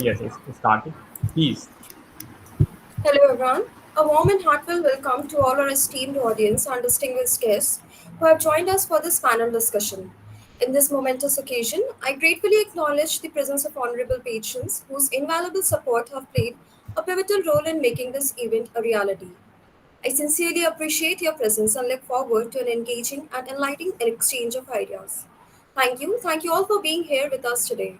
Yes, it's started. Please. Hello, everyone. A warm and heartfelt welcome to all our esteemed audience and distinguished guests who have joined us for this panel discussion. In this momentous occasion, I gratefully acknowledge the presence of honorable patrons whose invaluable support have played a pivotal role in making this event a reality. I sincerely appreciate your presence and look forward to an engaging and enlightening exchange of ideas. Thank you all for being here with us today.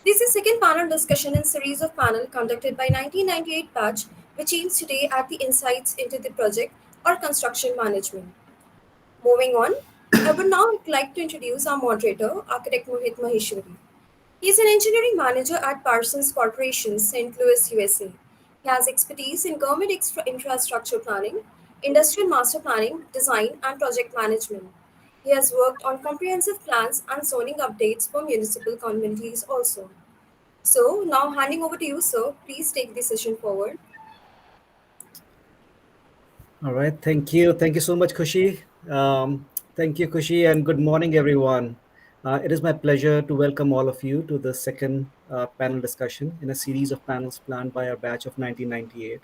This is second panel discussion in series of panel conducted by 1998 batch, which aims today at the insights into the project or construction management. Moving on, I would now like to introduce our moderator, architect Mohit Maheshwari. He is an engineering manager at Parsons Corporation, St. Louis, USA. He has expertise in government infrastructure planning, industrial master planning, design, and project management. He has worked on comprehensive plans and zoning updates for municipal communities also. So, now handing over to you, sir. Please take the session forward. All right. Thank you. Thank you so much, Kushi. Thank you, Kushi, and good morning, everyone. It is my pleasure to welcome all of you to the second panel discussion in a series of panels planned by our batch of 1998.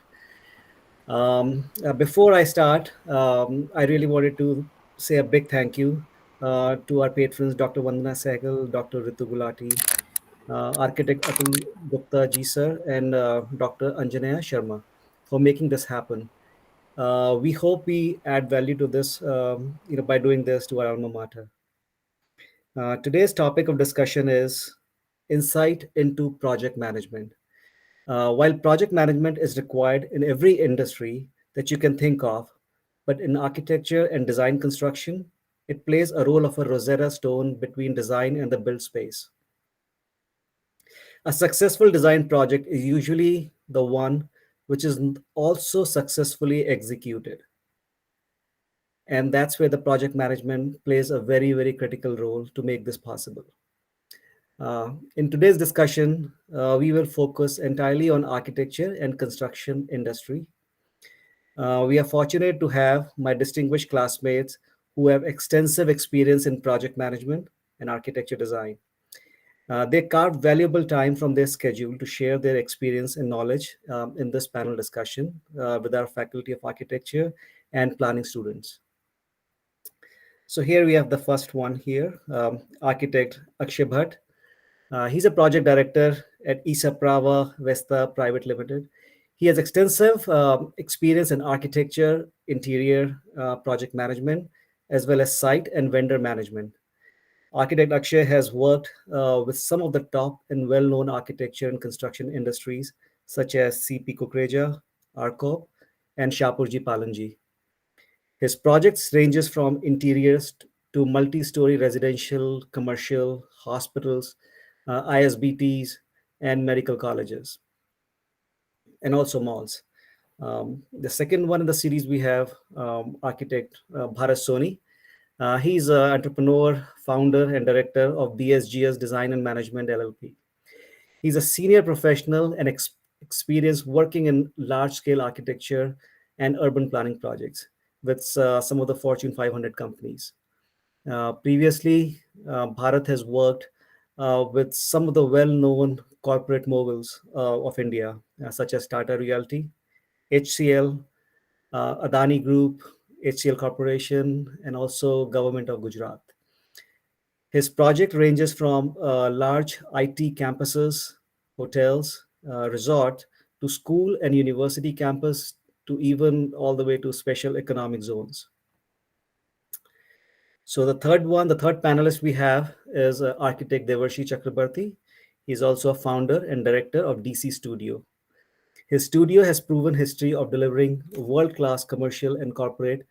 Before I start, I really wanted to say a big thank you to our patrons, Dr. Vandana Sehgal, Dr. Ritu Gulati, architect Atul Gupta ji sir, and Dr. Anjanaya Sharma for making this happen. We hope we add value to this, by doing this to our alma mater. Today's topic of discussion is insight into project management. While project management is required in every industry that you can think of, but in architecture and design construction, it plays a role of a Rosetta Stone between design and the build space. A successful design project is usually the one which is also successfully executed. And that's where the project management plays a very, very critical role to make this possible. In today's discussion, we will focus entirely on architecture and construction industry. We are fortunate to have my distinguished classmates who have extensive experience in project management and architecture design. They carved valuable time from their schedule to share their experience and knowledge in this panel discussion with our Faculty of Architecture and Planning students. So here we have the first one here, architect Akshay Bhatt. He's a project director at Isa Prava Vesta Private Limited. He has extensive experience in architecture, interior project management, as well as site and vendor management. Architect Akshay has worked with some of the top and well-known architecture and construction industries, such as CP Kukreja, Arcop, and Shapurji Palanji. His projects ranges from interiors to multi-story residential, commercial, hospitals, ISBTs, and medical colleges, and also malls. The second one in the series we have architect Bharat Soni. He's an entrepreneur, founder, and director of BSGS Design and Management LLP. He's a senior professional and experienced working in large-scale architecture and urban planning projects with some of the Fortune 500 companies. Previously, Bharat has worked with some of the well-known corporate moguls of India, such as Tata Realty, HCL, Adani Group, HCL Corporation, and also Government of Gujarat. His project ranges from large IT campuses, hotels, resort, to school and university campus, to even all the way to special economic zones. So the third panelist we have is architect Devarshi Chakrabarti. He's also a founder and director of DC Studio. His studio has proven history of delivering world-class commercial and corporate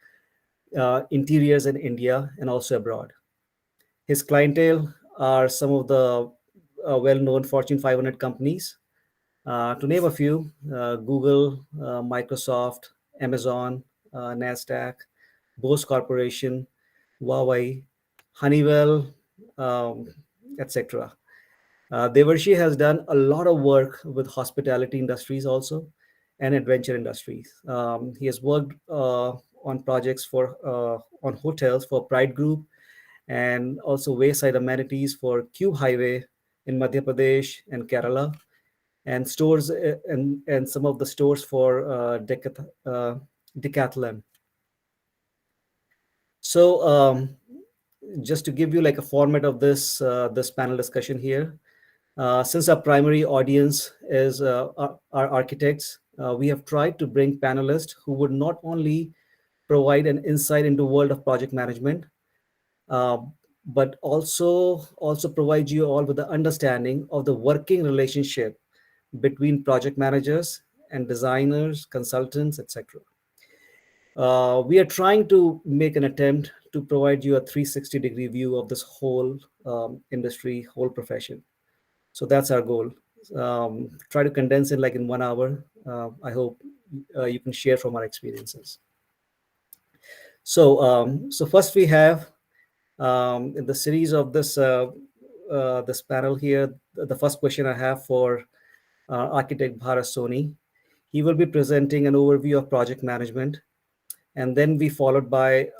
interiors in India and also abroad. His clientele are some of the well-known Fortune 500 companies. To name a few, Google, Microsoft, Amazon, NASDAQ, Bose Corporation, Huawei, Honeywell, um, etc. Devarshi has done a lot of work with hospitality industries also and adventure industries. He has worked on projects for on hotels for Pride Group and also wayside amenities for Cube Highway in Madhya Pradesh and Kerala. and stores and some of the stores for Decathlon. So just to give you like a format of this panel discussion here, since our primary audience is our architects, we have tried to bring panelists who would not only provide an insight into world of project management, uh, but also provide you all with the understanding of the working relationship between project managers and designers, consultants, etc. We are trying to make an attempt to provide you a 360-degree view of this whole industry, whole profession. So that's our goal. Try to condense it like in 1 hour. I hope you can share from our experiences. So first we have in the series of this panel here, the first question I have for architect Bharat Soni. He will be presenting an overview of project management, and then we followed by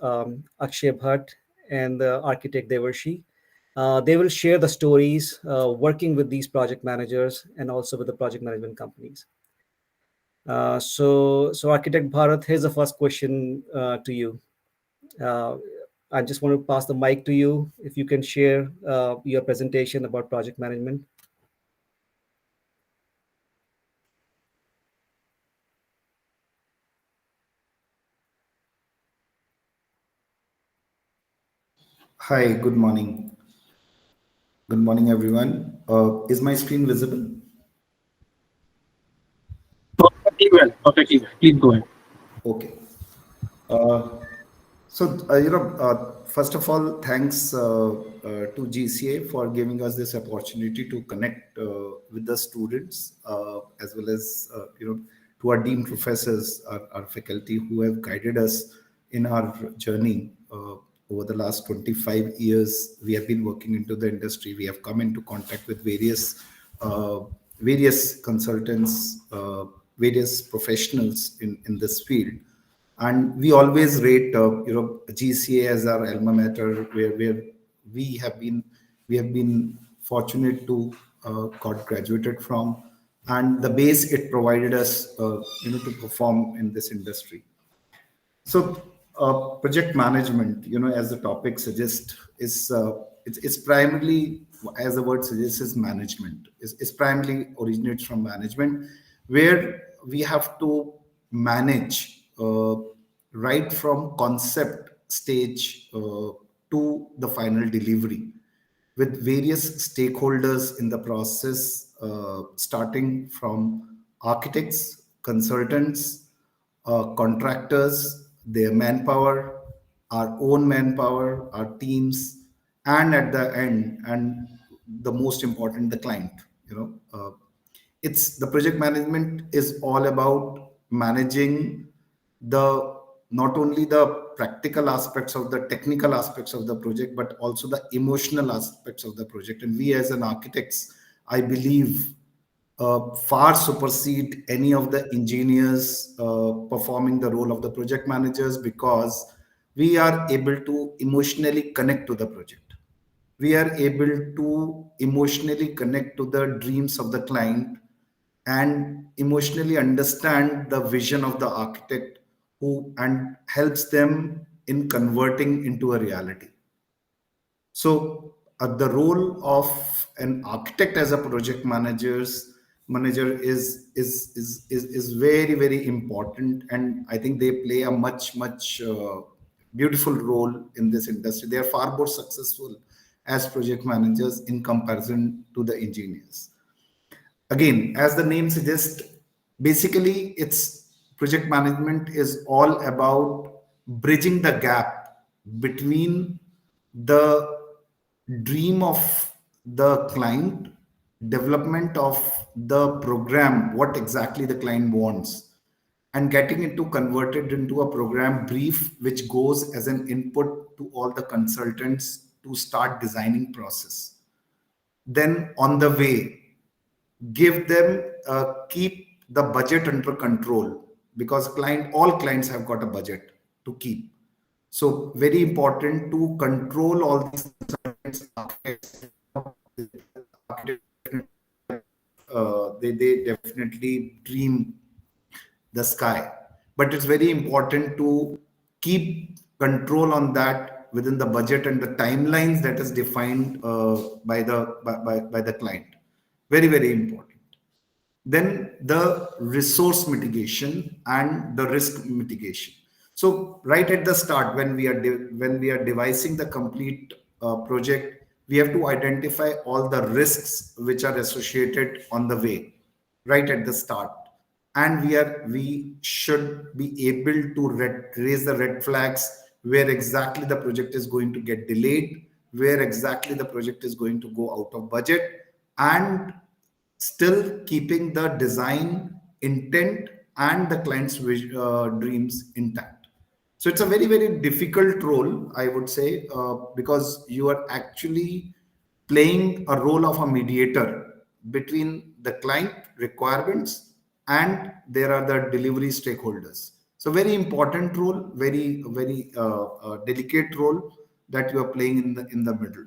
Akshay Bhatt and the architect Devarshi. They will share the stories working with these project managers and also with the project management companies. So architect Bharat, here's the first question to you. Uh, I just want to pass the mic to you. If you can share your presentation about project management. Hi, good morning. Good morning, everyone. Is my screen visible? Perfectly well. Perfectly well. Please go ahead. Okay. First of all, thanks to GCA for giving us this opportunity to connect with the students as well as, to our dean professors, our faculty who have guided us in our journey. Over the last 25 years, we have been working into the industry. We have come into contact with various consultants, various professionals in this field, and we always rate GCA as our alma mater, where we have been fortunate to got graduated from, and the base it provided us to perform in this industry. So, project management, as the topic suggests, it's primarily, as the word suggests, is management. It's primarily originates from management, where we have to manage right from concept stage to the final delivery, with various stakeholders in the process, starting from architects, consultants, contractors, their manpower, our own manpower, our teams, and at the end, and the most important, the client. It's the project management is all about managing the not only the practical aspects of the technical aspects of the project, but also the emotional aspects of the project. And we as an architects, I believe, far supersede any of the engineers performing the role of the project managers, because we are able to emotionally connect to the project. We are able to emotionally connect to the dreams of the client and emotionally understand the vision of the architect, who and helps them in converting into a reality. So, the role of an architect as a project manager is very, very important, and I think they play a much beautiful role in this industry. They are far more successful as project managers in comparison to the engineers. Again, as the name suggests, basically it's project management is all about bridging the gap between the dream of the client, development of the program, what exactly the client wants, and getting it to converted into a program brief which goes as an input to all the consultants to start designing process. Then on the way, give them keep the budget under control, because all clients have got a budget to keep. So very important to control all these they definitely dream the sky. But it's very important to keep control on that within the budget and the timelines that is defined by the client. Very, very important. Then the resource mitigation and the risk mitigation. So right at the start, when we are devising the complete project, we have to identify all the risks which are associated on the way, right at the start, and we should be able to raise the red flags where exactly the project is going to get delayed, where exactly the project is going to go out of budget, and still keeping the design intent and the client's dreams intact. So it's a very, very difficult role, I would say, because you are actually playing a role of a mediator between the client requirements and there are the delivery stakeholders. So very important role, very, very delicate role that you are playing in the middle.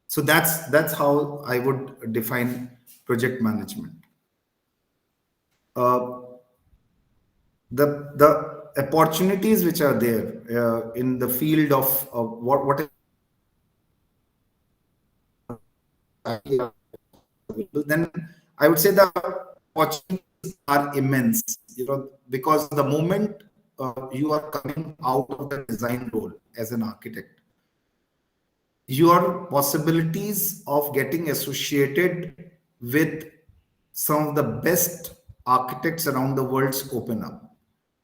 So that's how I would define project management. The opportunities which are there in the field of what is, then I would say the opportunities are immense. Because the moment you are coming out of the design role as an architect, your possibilities of getting associated with some of the best architects around the world open up.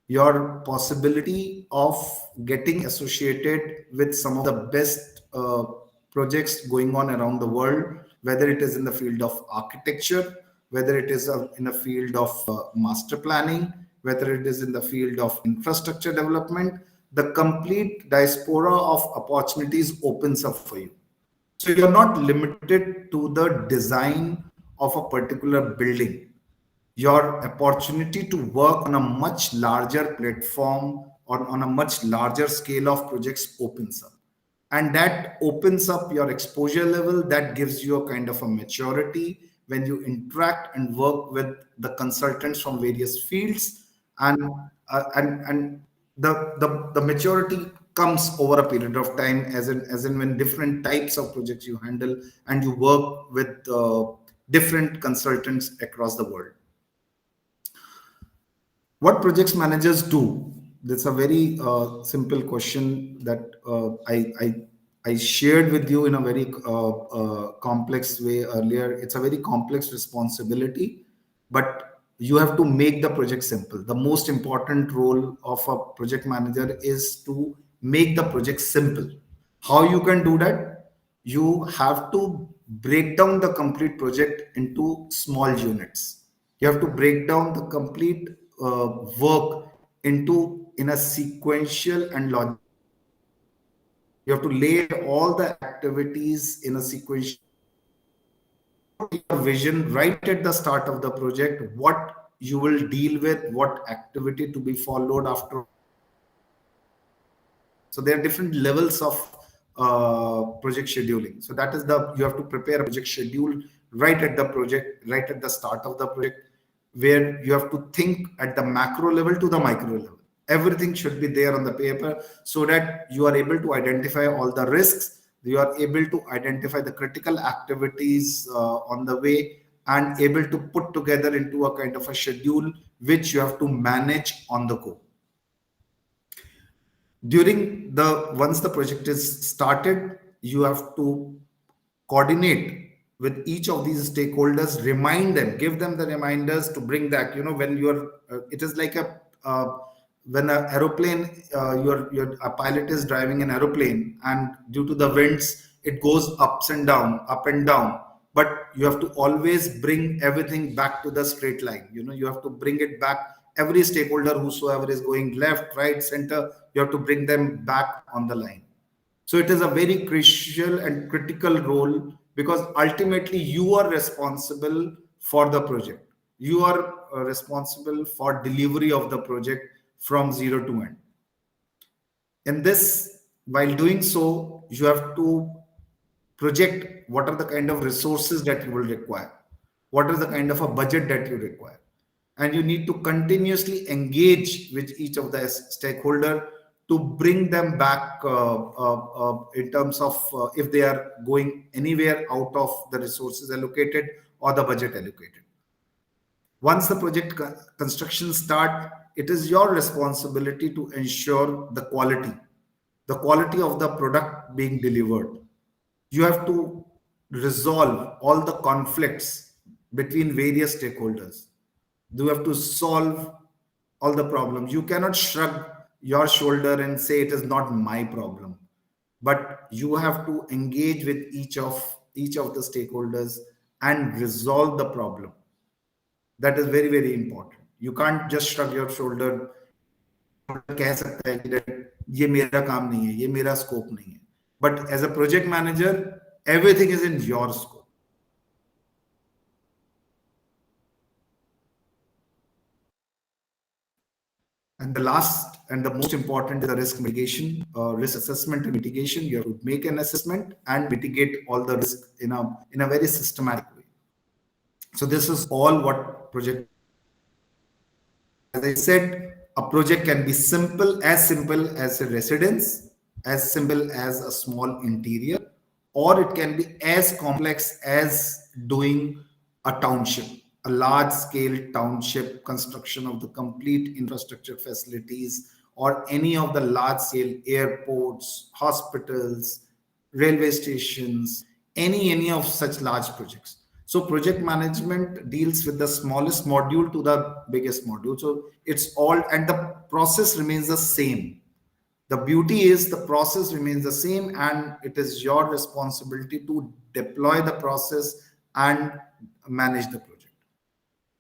Your possibility of getting associated with some of the best projects going on around the world, whether it is in the field of architecture, whether it is in a field of master planning, whether it is in the field of infrastructure development, the complete diaspora of opportunities opens up for you. So you're not limited to the design of a particular building. Your opportunity to work on a much larger platform or on a much larger scale of projects opens up. And that opens up your exposure level, that gives you a kind of a maturity when you interact and work with the consultants from various fields, and the maturity comes over a period of time, as in when different types of projects you handle and you work with different consultants across the world. What projects managers do? That's a very simple question that I shared with you in a very complex way earlier. It's a very complex responsibility, but you have to make the project simple. The most important role of a project manager is to make the project simple. How you can do that? You have to break down the complete project into small units. You have to break down the complete work in a sequential and logical. You have to lay all the activities in a sequential vision right at the start of the project, what you will deal with, what activity to be followed after. So there are different levels of project scheduling. So that is you have to prepare a project schedule right at the start of the project, where you have to think at the macro level to the micro level. Everything should be there on the paper so that you are able to identify all the risks, you are able to identify the critical activities on the way, and able to put together into a kind of a schedule which you have to manage on the go. Once the project is started, you have to coordinate with each of these stakeholders, remind them, give them the reminders to bring back. When it is like when an aeroplane, a pilot is driving an aeroplane, and due to the winds, it goes up and down. But you have to always bring everything back to the straight line. You have to bring it back. Every stakeholder, whosoever is going left, right, center, you have to bring them back on the line. So it is a very crucial and critical role, because ultimately you are responsible for the project. You are responsible for delivery of the project from zero to end. In this, while doing so, you have to project what are the kind of resources that you will require. what is the kind of a budget that you require, and you need to continuously engage with each of the stakeholder to bring them back in terms of if they are going anywhere out of the resources allocated or the budget allocated. Once the project construction start, it is your responsibility to ensure the quality of the product being delivered. You have to resolve all the conflicts between various stakeholders. You have to solve all the problems. You cannot shrug your shoulder and say it is not my problem, but you have to engage with each of the stakeholders and resolve the problem. That is very, very important. You can't just shrug your shoulder, कह सकता है कि ये मेरा काम नहीं है, ये मेरा scope नहीं है. But as a project manager, everything is in your scope. And the last and the most important is the risk mitigation, risk assessment and mitigation. You have to make an assessment and mitigate all the risk in a very systematic way. So this is all what project. As I said, a project can be simple as a residence, as simple as a small interior, or it can be as complex as doing a township, a large scale township construction of the complete infrastructure facilities, or any of the large scale airports, hospitals, railway stations, any of such large projects. So project management deals with the smallest module to the biggest module. So it's all, and the process remains the same. The beauty is the process remains the same, and it is your responsibility to deploy the process and manage the project.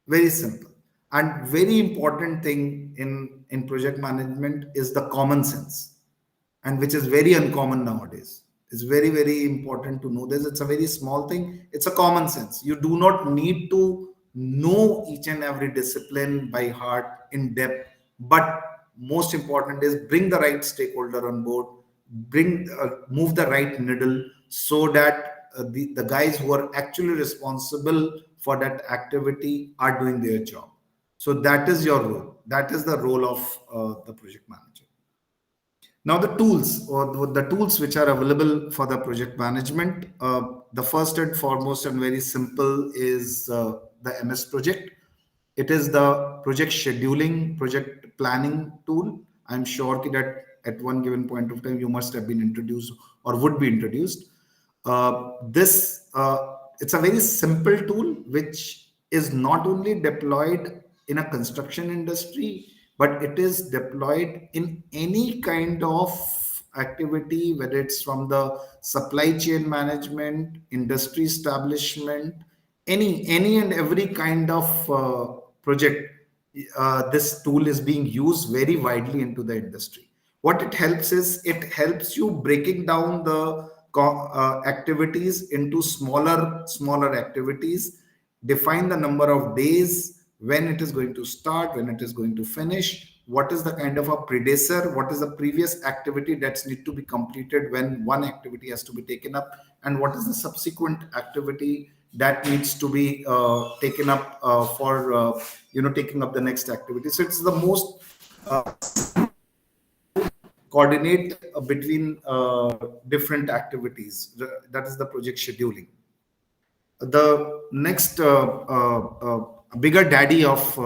Very simple. And very important thing in project management is the common sense, and which is very uncommon nowadays. It's very, very important to know this. It's a very small thing. It's a common sense. You do not need to know each and every discipline by heart in depth, but most important is bring the right stakeholder on board, move the right needle, so that the guys who are actually responsible for that activity are doing their job. So that is your role. That is the role of the project manager. Now the tools, or the tools which are available for the project management, the first and foremost and very simple is the MS Project. It is the project scheduling, project planning tool. I'm sure that at one given point of time you must have been introduced or would be introduced. It's a very simple tool which is not only deployed in a construction industry, but it is deployed in any kind of activity, whether it's from the supply chain management, industry establishment, any and every kind of project. This tool is being used very widely into the industry. What it helps is, it helps you breaking down the activities into smaller activities, define the number of days, when it is going to start, when it is going to finish, what is the kind of a predecessor, what is the previous activity that's need to be completed when one activity has to be taken up, and what is the subsequent activity that needs to be taken up for taking up the next activity. So it's the most coordinate between different activities. That is the project scheduling. The next bigger daddy of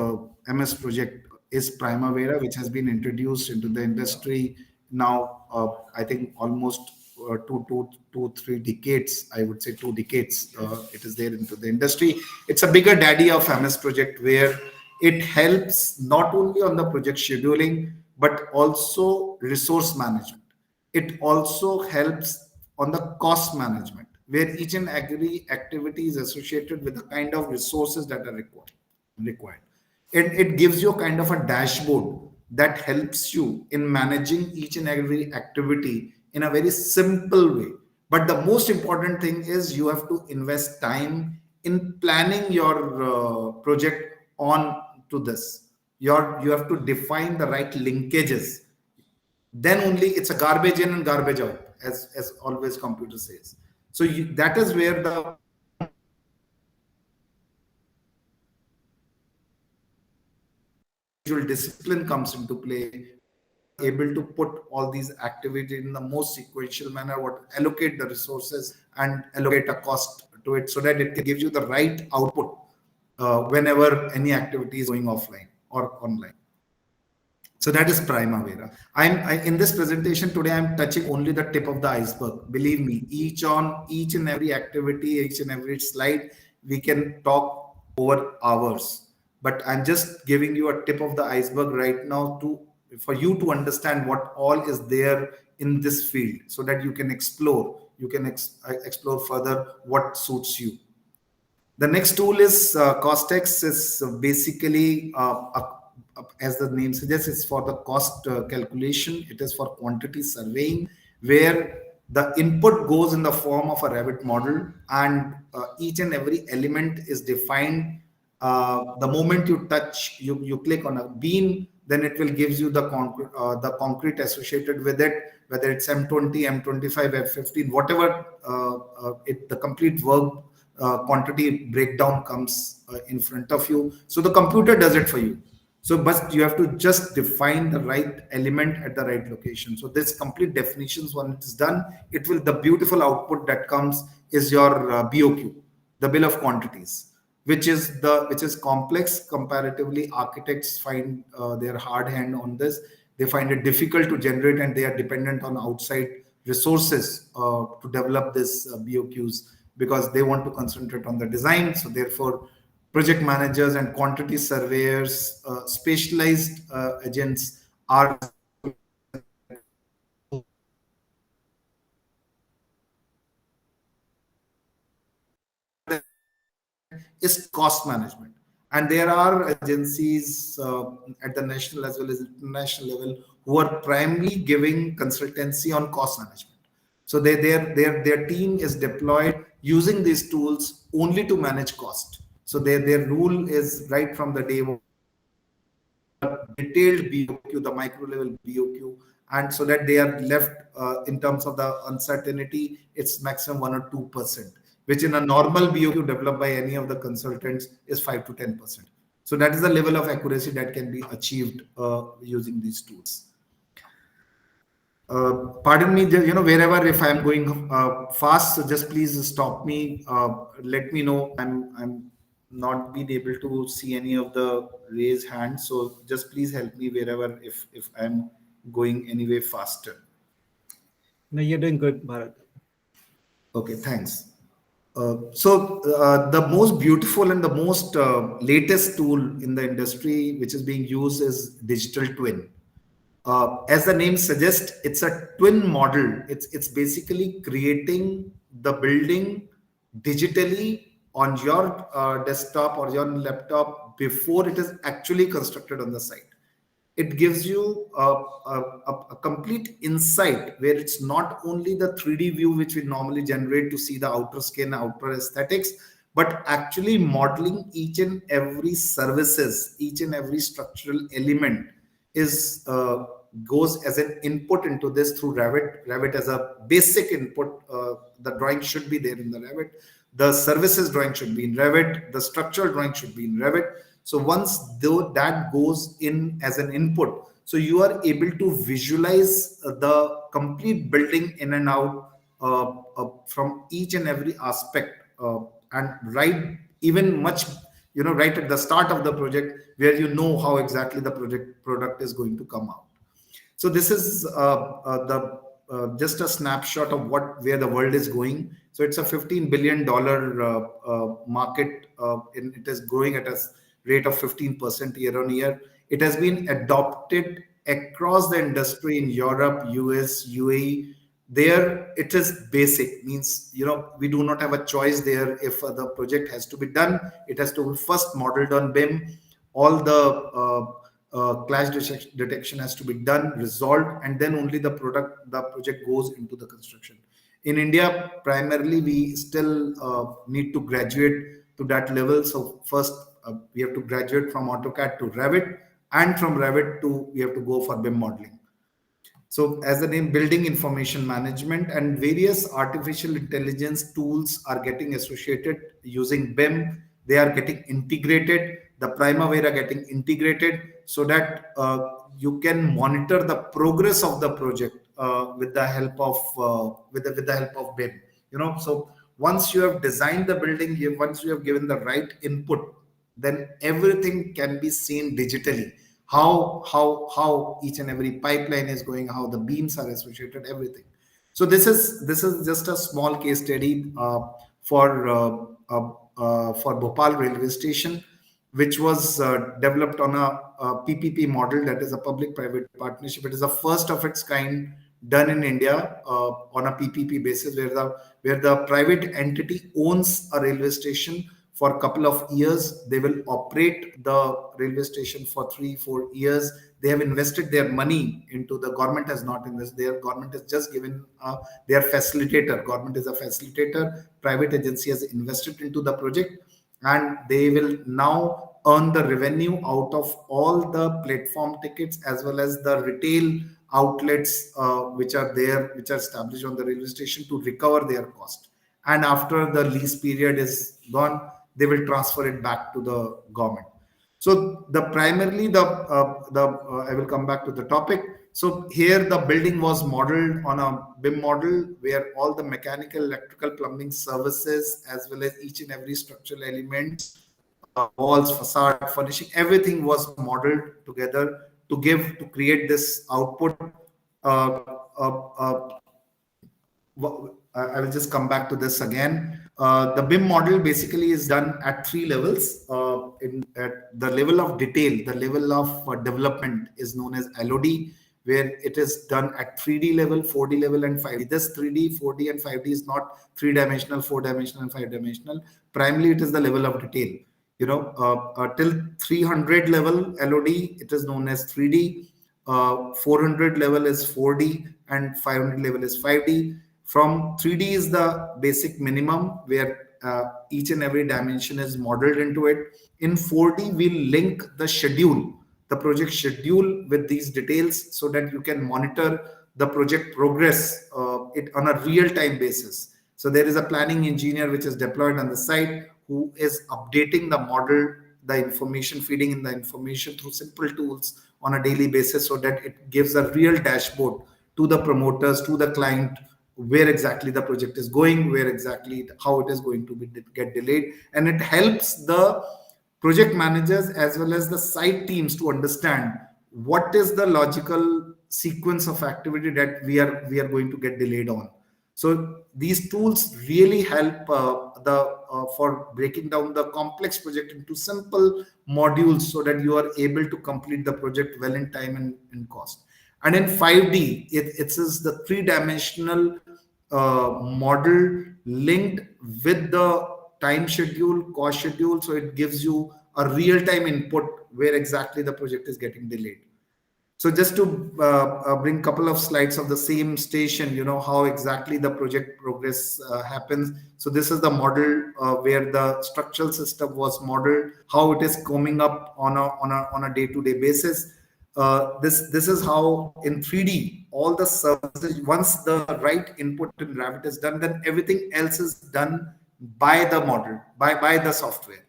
MS Project is Primavera, which has been introduced into the industry now. I think almost 3 decades. I would say 2 decades. It is there into the industry. It's a bigger daddy of MS Project, where it helps not only on the project scheduling but also resource management. It also helps on the cost management, where each and every activity is associated with the kind of resources that are required. It gives you a kind of a dashboard that helps you in managing each and every activity in a very simple way. But the most important thing is you have to invest time in planning your project on to this. You have to define the right linkages. Then only it's a garbage in and garbage out, as always computer says. So that is where the discipline comes into play, able to put all these activities in the most sequential manner, what allocate the resources and allocate a cost to it so that it gives you the right output whenever any activity is going offline or online. So that is Primavera. In this presentation today, I'm touching only the tip of the iceberg. Believe me, each and every activity, each and every slide, we can talk over hours. But I'm just giving you a tip of the iceberg right now for you to understand what all is there in this field, so that you can explore. You can explore further what suits you. The next tool is Costex. Is basically as the name suggests, it's for the cost calculation. It is for quantity surveying, where the input goes in the form of a Revit model, and each and every element is defined. The moment you touch, you click on a beam, then it will gives you the concrete associated with it, whether it's M20, M25, F15, whatever the complete work quantity breakdown comes in front of you. So the computer does it for you. So, but you have to just define the right element at the right location. So this complete definitions, when it is done, the beautiful output that comes is your BOQ, the bill of quantities, which is complex comparatively. Architects find their hard hand on this. They find it difficult to generate, and they are dependent on outside resources to develop this BOQs, because they want to concentrate on the design. So therefore, project managers and quantity surveyors, specialized agents are is cost management. And there are agencies at the national as well as international level who are primarily giving consultancy on cost management. So their team is deployed using these tools only to manage cost. So their rule is right from the day one, detailed BOQ, the micro level BOQ, and so that they are left in terms of the uncertainty, it's maximum 1 or 2%, which in a normal BOQ developed by any of the consultants is 5 to 10%. So that is the level of accuracy that can be achieved using these tools. Pardon me, wherever if I'm going fast, so just please stop me. Let me know. I'm not been able to see any of the raised hands, so just please help me wherever if I'm going anyway faster. No, you're doing good, Bharat. Okay, thanks. So the most beautiful and the most latest tool in the industry which is being used is digital twin. As the name suggests, it's a twin model. It's basically creating the building digitally on your desktop or your laptop before it is actually constructed on the site. It gives you a complete insight where it's not only the 3D view which we normally generate to see the outer skin, outer aesthetics, but actually modeling each and every services, each and every structural element is goes as an input into this through Revit. Revit as a basic input. The drawing should be there in the Revit. The services drawing should be in Revit. The structural drawing should be in Revit. So once that goes in as an input, so you are able to visualize the complete building in and out from each and every aspect, and right even much right at the start of the project, where you know how exactly the product is going to come out. So this is just a snapshot of where the world is going. So it's a $15 billion market. It is growing at a rate of 15% year on year. It has been adopted across the industry in Europe, US, UAE. There it is basic, means we do not have a choice there. If the project has to be done, it has to be first modeled on BIM. All the clash detection has to be done, resolved, and then only the project goes into the construction. In India, primarily we still need to graduate to that level. So first we have to graduate from AutoCAD to Revit, and from Revit we have to go for BIM modeling. So as the name, building information management, and various artificial intelligence tools are getting associated using BIM they are getting integrated, the Primavera getting integrated, so that you can monitor the progress of the project with the help of with the help of BIM. So once you have designed the building, once you have given the right input, then everything can be seen digitally. How each and every pipeline is going, how the beams are associated, everything. So this is just a small case study for Bhopal railway station, which was developed on a PPP model, that is a public-private partnership. It is the first of its kind done in India on a PPP basis, where the private entity owns a railway station for a couple of years. They will operate the railway station for 3-4 years. They have invested their money into, the government has not invested. Their government has just given their facilitator. Government is a facilitator. Private agency has invested into the project, and they will now earn the revenue out of all the platform tickets as well as the retail outlets which are there, which are established on the railway station, to recover their cost. And after the lease period is gone, they will transfer it back to the government. So primarily I will come back to the topic. So here the building was modeled on a BIM model, where all the mechanical, electrical, plumbing services, as well as each and every structural element, walls, facade, furnishing, everything was modeled together to create this output. I will just come back to this again. The BIM model basically is done at 3 levels. At the level of detail, the level of development is known as LOD, where it is done at 3D level, 4D level, and 5D. This 3D, 4D, and 5D is not 3-dimensional, 4-dimensional, and 5-dimensional. Primarily, it is the level of detail. Till 300 level LOD, it is known as 3D. 400 level is 4D, and 500 level is 5D. From 3D is the basic minimum, where each and every dimension is modeled into it. In 4D, we link the schedule, the project schedule, with these details, so that you can monitor the project progress it on a real-time basis. So there is a planning engineer which is deployed on the site, who is updating the model, the information, feeding in the information through simple tools on a daily basis, so that it gives a real dashboard to the promoters, to the client, where exactly the project is going, where exactly how it is going to get delayed. And it helps the project managers as well as the site teams to understand what is the logical sequence of activity that we are going to get delayed on. So these tools really help for breaking down the complex project into simple modules, so that you are able to complete the project well in time and in cost. And in 5D, it is the 3-dimensional model linked with the time schedule, cost schedule. So it gives you a real-time input where exactly the project is getting delayed. So just to bring a couple of slides of the same station, how exactly the project progress happens. So this is the model where the structural system was modeled, how it is coming up on a day-to-day basis. This is how in 3D all the services, once the right input in Revit is done, then everything else is done by the model, by the software.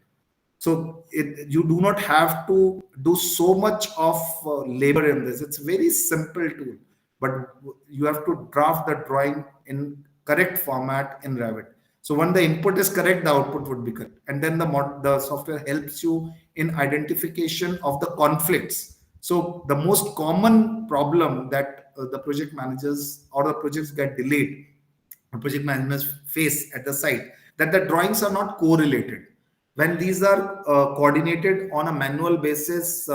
So you do not have to do so much of labor in this. It's a very simple tool, but you have to draft the drawing in correct format in Revit. So when the input is correct, the output would be correct. And then the software helps you in identification of the conflicts. So the most common problem that the project managers or the projects get delayed, project managers face at the site, that the drawings are not correlated. When these are coordinated on a manual basis,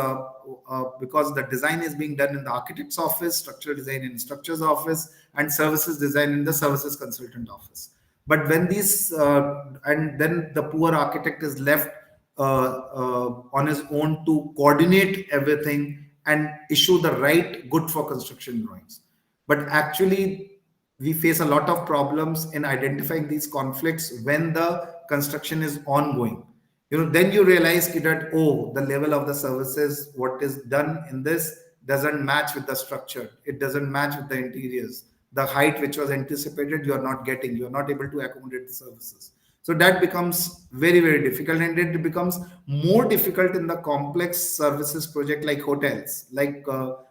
because the design is being done in the architect's office, structural design in structure's office, and services design in the services consultant office. But when these, and then the poor architect is left on his own to coordinate everything and issue the right good for construction drawings. But actually, we face a lot of problems in identifying these conflicts when the construction is ongoing. Then you realize that, oh, the level of the services, what is done in this doesn't match with the structure. It doesn't match with the interiors. The height which was anticipated, you are not getting. You are not able to accommodate the services. So that becomes very, very difficult, and it becomes more difficult in the complex services project like hotels, like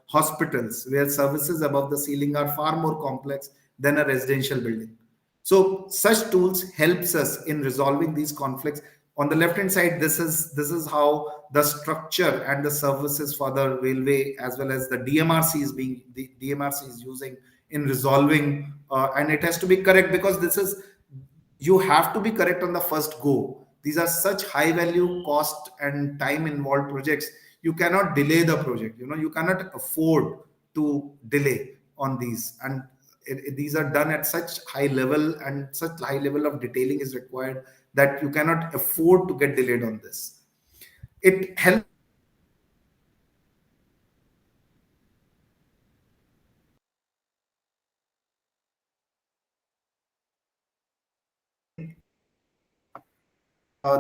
hospitals, where services above the ceiling are far more complex than a residential building. So such tools helps us in resolving these conflicts. On the left hand side, this is how the structure and the services for the railway as well as the DMRC is being the DMRC is using in resolving, and it has to be correct, because this is, you have to be correct on the first go. These are such high value, cost and time involved projects. You cannot delay the project. You cannot afford to delay on these, and these are done at such high level, and such high level of detailing is required that you cannot afford to get delayed on this. It helps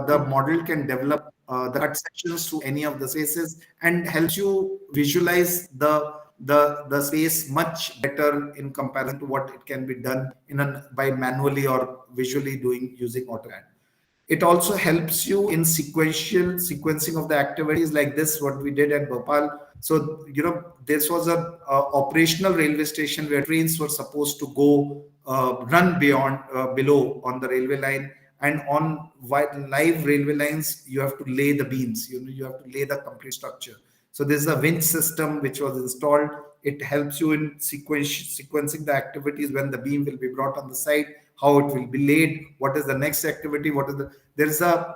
the model can develop the cut sections to any of the spaces, and helps you visualize the space much better in comparison to what it can be done by manually or visually doing using AutoCAD. It also helps you in sequencing of the activities like this, what we did at Bhopal. So, this was a operational railway station where trains were supposed to go run below on the railway line, and on live railway lines, you have to lay the beams, you have to lay the complete structure. So this is a winch system which was installed. It helps you in sequencing the activities when the beam will be brought on the site, how it will be laid, what is the next activity, there's a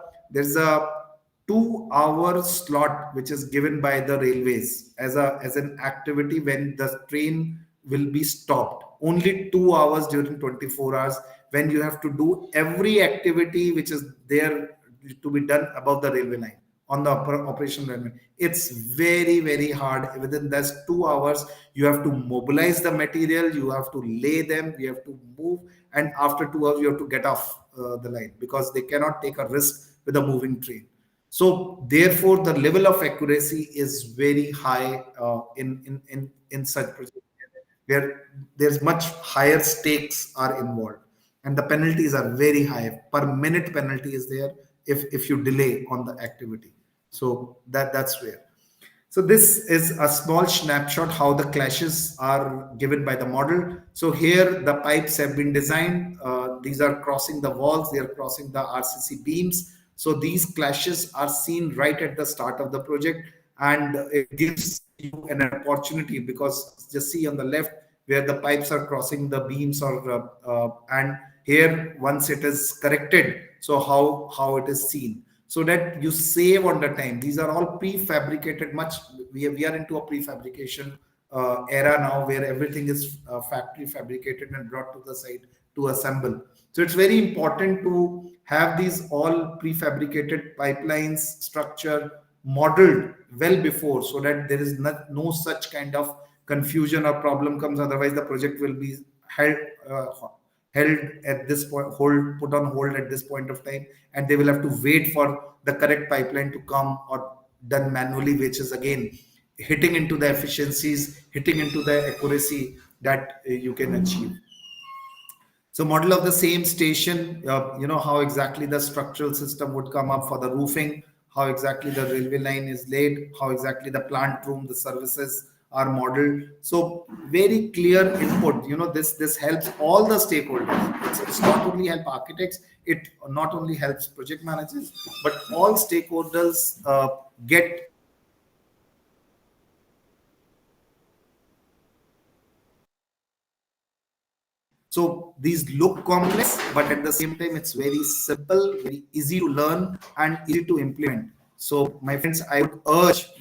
2-hour slot which is given by the railways as an activity when the train will be stopped. Only 2 hours during 24 hours, when you have to do every activity which is there to be done above the railway line on the operational railway. It's very, very hard. Within those 2 hours, you have to mobilize the material, you have to lay them, you have to move, and after 2 hours, you have to get off the line, because they cannot take a risk with a moving train. So therefore, the level of accuracy is very high in such projects where there's much higher stakes are involved, and the penalties are very high. Per minute penalty is there if you delay on the activity. So that's where. So this is a small snapshot how the clashes are given by the model. So here the pipes have been designed. These are crossing the walls. They are crossing the RCC beams. So these clashes are seen right at the start of the project, and it gives you an opportunity, because just see on the left where the pipes are crossing the beams, and here once it is corrected, so how it is seen, so that you save on the time. These are all prefabricated. We are into a prefabrication era now, where everything is factory fabricated and brought to the site to assemble. So it's very important to have these all prefabricated pipelines structure modeled well before, so that there is no such kind of confusion or problem comes. Otherwise the project will be held at this point, put on hold at this point of time, and they will have to wait for the correct pipeline to come, or done manually, which is again hitting into the efficiencies, hitting into the accuracy that you can achieve. So model of the same station, how exactly the structural system would come up for the roofing, how exactly the railway line is laid, how exactly the plant room, the services are modeled. So very clear input. This helps all the stakeholders. It's not only help architects, it not only helps project managers, but all stakeholders get. So these look complex, but at the same time, it's very simple, very easy to learn and easy to implement. So my friends, I would urge,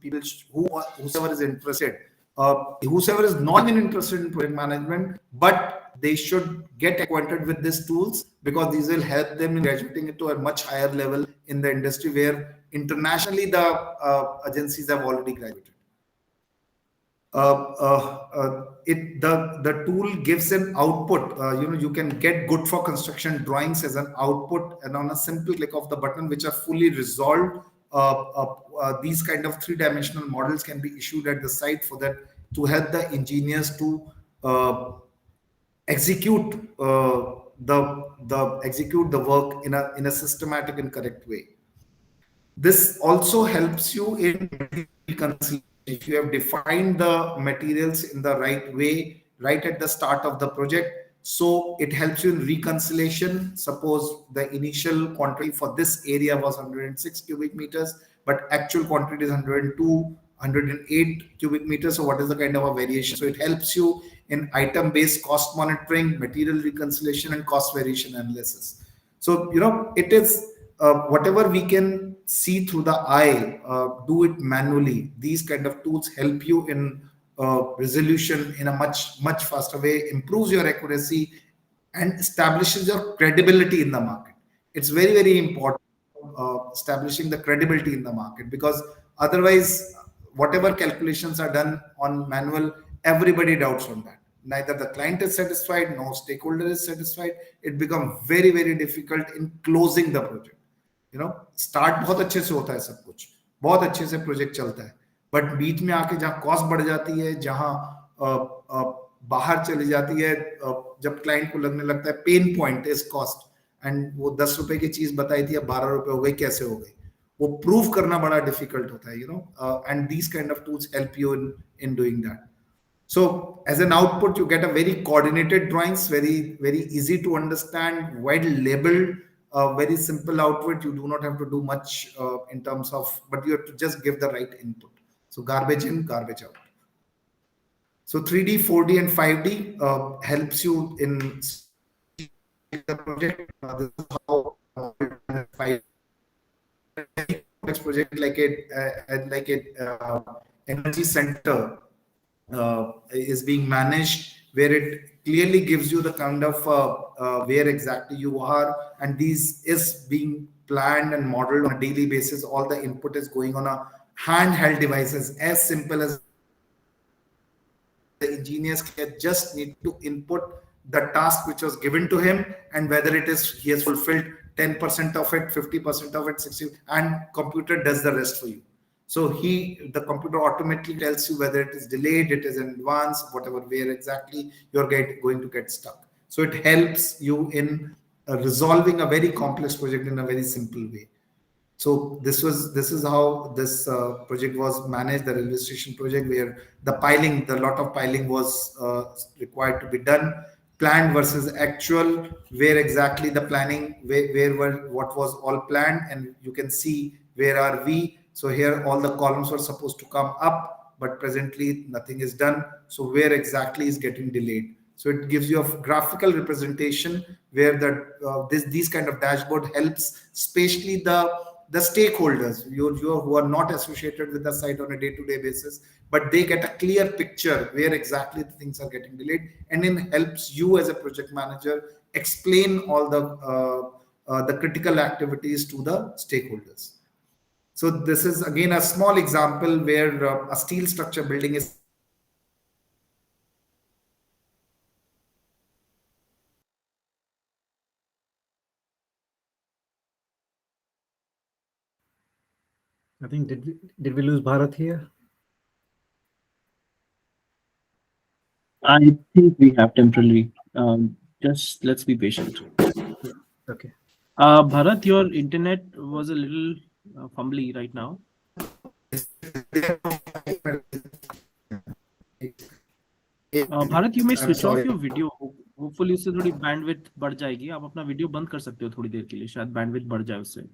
people whoever is interested, whoever is not even interested in project management, but they should get acquainted with these tools, because these will help them in graduating into a much higher level in the industry, where internationally the agencies have already graduated. The tool gives an output. You can get good for construction drawings as an output, and on a simple click of the button, which are fully resolved, these kind of 3-dimensional models can be issued at the site for that, to help the engineers to execute the execute the work in a systematic and correct way. This also helps you in reconciliation. If you have defined the materials in the right way, right at the start of the project, so it helps you in reconciliation. Suppose the initial quantity for this area was 106 cubic meters, but actual quantity is 102, 108 cubic meters. So what is the kind of a variation? So it helps you in item-based cost monitoring, material reconciliation, and cost variation analysis. So, it is whatever we can see through the eye, do it manually. These kind of tools help you in resolution in a much faster way, improves your accuracy, and establishes your credibility in the market. It's very important, establishing the credibility in the market, because otherwise, whatever calculations are done on manual, everybody doubts on that. Neither the client is satisfied, no stakeholder is satisfied. It becomes very difficult in closing the project. Start बहुत अच्छे से होता है, सब कुछ बहुत अच्छे से प्रोजेक्ट चलता है, बट बीच में आके जहां कॉस्ट बढ़ जाती है, जहां बाहर चली जाती है, जब क्लाइंट को लगने लगता है pain point is cost, and वो 10 रुपए की चीज बताई थी अब 12 रुपए हो गई, कैसे हो गई, वो प्रूव करना बड़ा डिफिकल्ट होता है, and these kind of tools help you in doing that. So as an output, you get a very coordinated drawings, very easy to understand, well labeled, very simple output. You do not have to do much in terms of, but you have to just give the right input. So garbage in, garbage out. So 3D, 4D, and 5D helps you in the project. This is how 5D project like energy center is being managed, where it clearly gives you the kind of where exactly you are, and these is being planned and modeled on a daily basis. All the input is going on a handheld devices, as simple as the engineers just need to input the task which was given to him, and whether it is he has fulfilled 10% of it, 50% of it, 60%, and computer does the rest for you. So the computer automatically tells you whether it is delayed, it is in advance, whatever, where exactly you're going to get stuck. So it helps you in resolving a very complex project in a very simple way. So this is how this project was managed, the railway station project, where the lot of piling was required to be done, planned versus actual, where exactly the planning, what was all planned, and you can see where are we. So here all the columns were supposed to come up, but presently nothing is done. So where exactly is getting delayed? So it gives you a graphical representation where these kind of dashboard helps, especially the stakeholders who are not associated with the site on a day-to-day basis, but they get a clear picture where exactly the things are getting delayed, and then helps you as a project manager explain all the critical activities to the stakeholders. So this is again a small example where a steel structure building is. I think did we lose Bharat here? I think we have temporarily. Just let's be patient. Okay. Bharat, your internet was a little fumbly right now. Bharat, you may switch off your video. Hopefully उससे थोड़ी bandwidth बढ़ जाएगी. आप अपना video बंद कर सकते हो थोड़ी देर के लिए, शायद bandwidth बढ़ जाए उससे.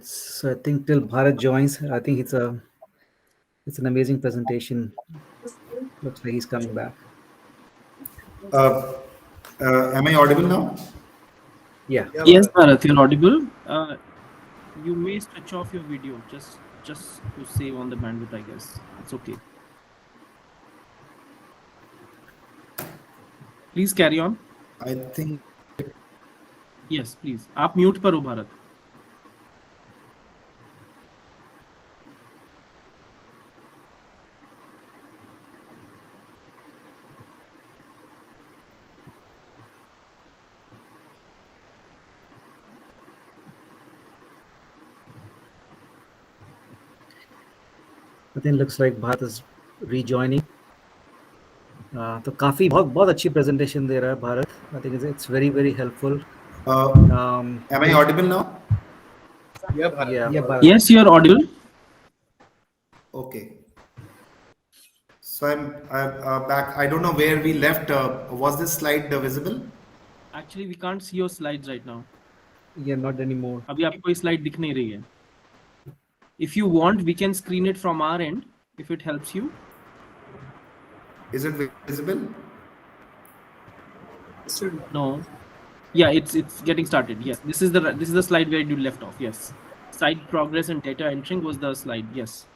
So I think till Bharat joins, I think it's an amazing presentation. Looks like he's coming back. Am I audible now? Yeah. Yes, Bharat, you're audible. You may switch off your video just to save on the bandwidth, I guess. It's okay. Please carry on. I think. Yes, please. आप mute पर हो Bharat. I think looks like Bharat is rejoining. तो काफी बहुत अच्छी presentation दे रहा है Bharat. I think it's very helpful. Am I audible now? Yeah, Bharat. Yes, you are audible. Okay. So I'm back. I don't know where we left. Was this slide visible? Actually, we can't see your slides right now. Yeah, not anymore. अभी आपको कोई slide दिख नहीं रही है. If you want, we can screen it from our end if it helps you. Is it visible? No. Yeah, it's getting started. Yes, this is the slide where you left off. Yes, site progress and data entering was the slide. Yes.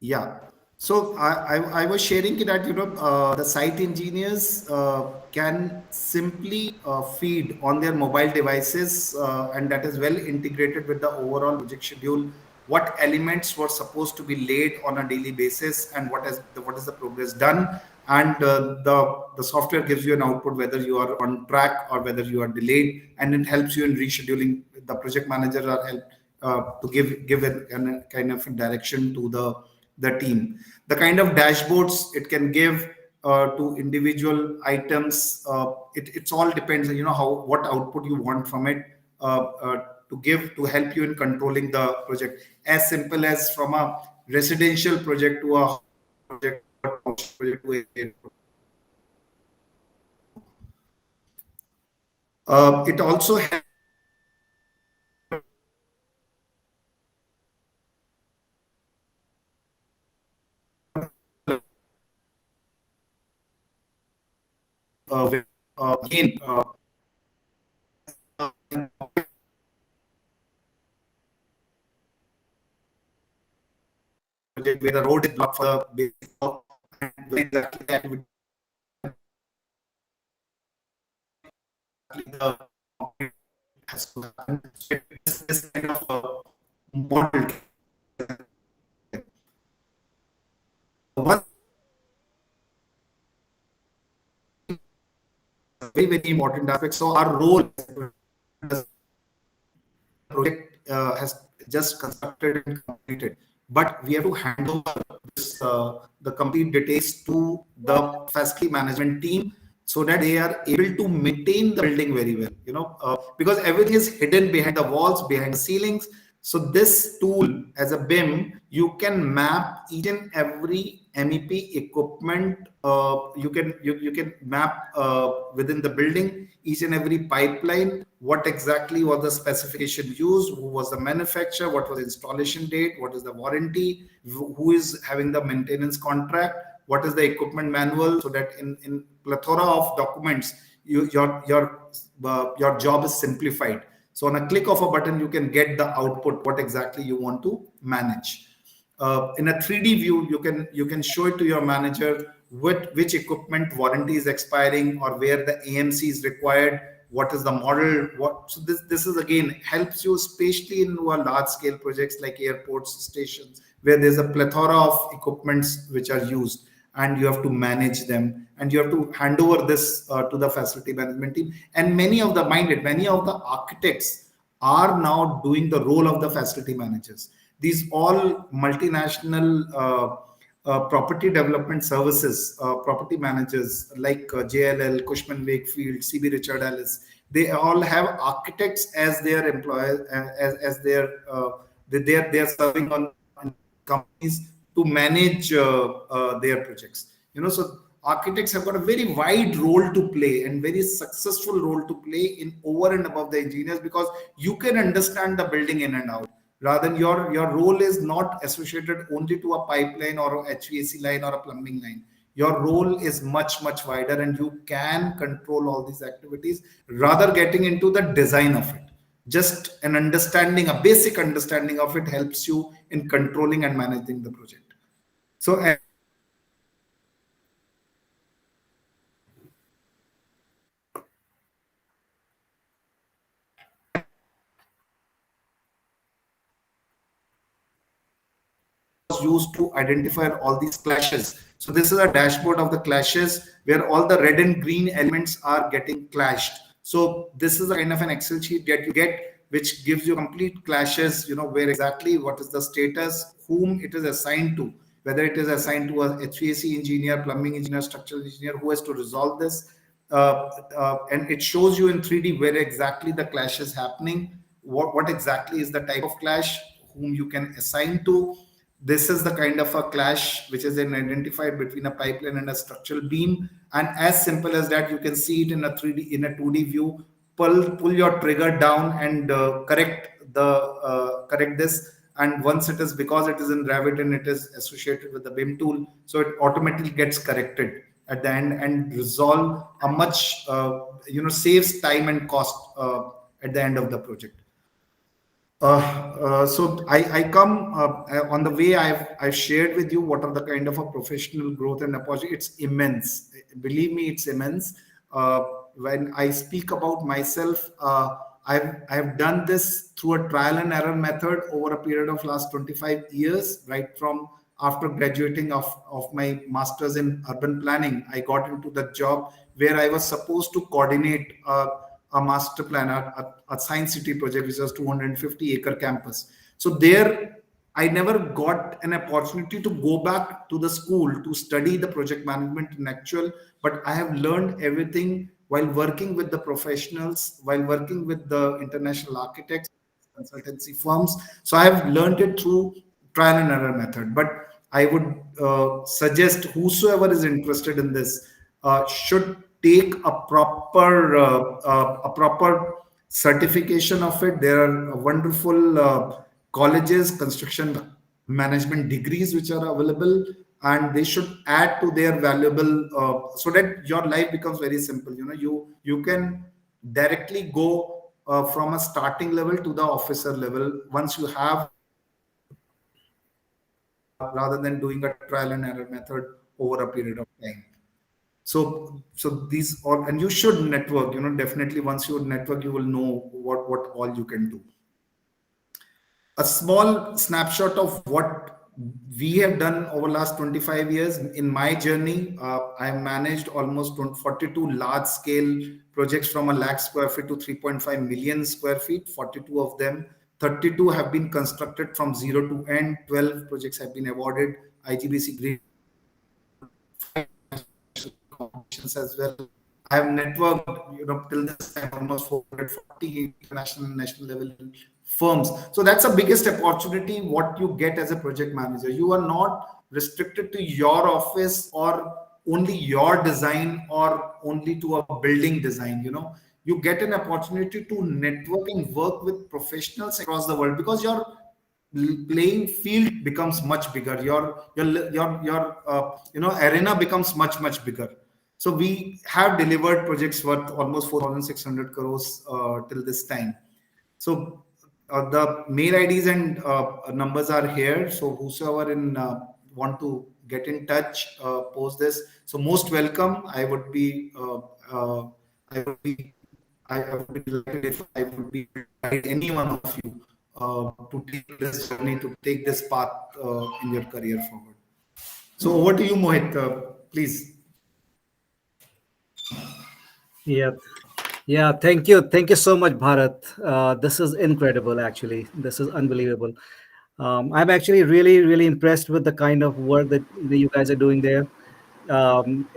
Yeah. So I was sharing that the site engineers can simply feed on their mobile devices, and that is well integrated with the overall project schedule. What elements were supposed to be laid on a daily basis, and what is the progress done, and the software gives you an output whether you are on track or whether you are delayed, and it helps you in rescheduling. The project manager are helped to give a kind of direction to the team. The kind of dashboards it can give to individual items, it's all depends on what output you want from it to give to help you in controlling the project. As simple as from a residential project to a project to a it also has again where the road is blocked for the basic and where exactly the activity has to happen. So this kind of model. One very important aspect. So our role project has just constructed and completed, but we have to hand over this, the complete details to the facility management team so that they are able to maintain the building very well, because everything is hidden behind the walls, behind the ceilings. So this tool as a BIM, you can map each and every MEP equipment. You can map within the building each and every pipeline. What exactly was the specification used? Who was the manufacturer? What was the installation date? What is the warranty? Who is having the maintenance contract? What is the equipment manual? So that in plethora of documents, your job is simplified. So on a click of a button, you can get the output, what exactly you want to manage. In a 3D view, you can show it to your manager which equipment warranty is expiring or where the AMC is required, what is the model. So this is again helps you, especially in large scale projects like airports, stations, where there's a plethora of equipments which are used, and you have to manage them, and you have to hand over this to the facility management team. And many of the architects are now doing the role of the facility managers. These all multinational property development services, property managers like JLL, Cushman Wakefield, CB Richard Ellis, they all have architects as their employers, as their they are serving on companies to manage their projects. So architects have got a very wide role to play and very successful role to play in over and above the engineers, because you can understand the building in and out. Rather than your role is not associated only to a pipeline or a HVAC line or a plumbing line. Your role is much wider, and you can control all these activities rather getting into the design of it. Just an understanding, a basic understanding of it helps you in controlling and managing the project. So used to identify all these clashes. So this is a dashboard of the clashes where all the red and green elements are getting clashed. So this is a kind of an Excel sheet that you get, which gives you complete clashes, where exactly what is the status, whom it is assigned to. whether it is assigned to a HVAC engineer, plumbing engineer, structural engineer, who has to resolve this. And it shows you in 3D where exactly the clash is happening, what exactly is the type of clash, whom you can assign to. This is the kind of a clash which is then identified between a pipeline and a structural beam. And as simple as that, you can see it in a 3D, in a 2D view. Pull your trigger down and correct this. And once it is, because it is in Revit and it is associated with the BIM tool, so it automatically gets corrected at the end and resolve a much saves time and cost at the end of the project. So I come on the way I've shared with you what are the kind of a professional growth and opportunity. It's immense. Believe me, it's immense. When I speak about myself, I've done this through a trial and error method over a period of last 25 years, right from after graduating of my master's in urban planning. I got into the job where I was supposed to coordinate a master plan, a science city project, which was 250-acre campus. So there, I never got an opportunity to go back to the school to study the project management in actual, but I have learned everything while working with the professionals, while working with the international architects, consultancy firms. So I have learned it through trial and error method. But I would suggest whosoever is interested in this should take a proper certification of it. There are wonderful colleges, construction management degrees which are available, and they should add to their valuable so that your life becomes very simple. You can directly go from a starting level to the officer level once you have, rather than doing a trial and error method over a period of time. So these all, and you should network. Definitely once you network, you will know what all you can do. A small snapshot of what we have done over last 25 years in my journey. I managed almost 42 large scale projects from 1 lakh square feet to 3.5 million square feet. 42 of them, 32 have been constructed from zero to end. 12 projects have been awarded IGBC grade competitions as well. I have networked, till this time almost 440 international and national level firms. So that's the biggest opportunity what you get as a project manager. You are not restricted to your office or only your design or only to a building design. You get an opportunity to network and work with professionals across the world, because your playing field becomes much bigger. Your arena becomes much bigger. So we have delivered projects worth almost 4,600 crores till this time. So the mail IDs and numbers are here. So whosoever want to get in touch, post this. So most welcome. I would be delighted if I would be guide any one of you to take this journey, to take this path in your career forward. So over to you, Mohit. Please. Yeah. Thank you so much, Bharat. This is incredible. Actually, this is unbelievable. I'm actually really impressed with the kind of work that you guys are doing there.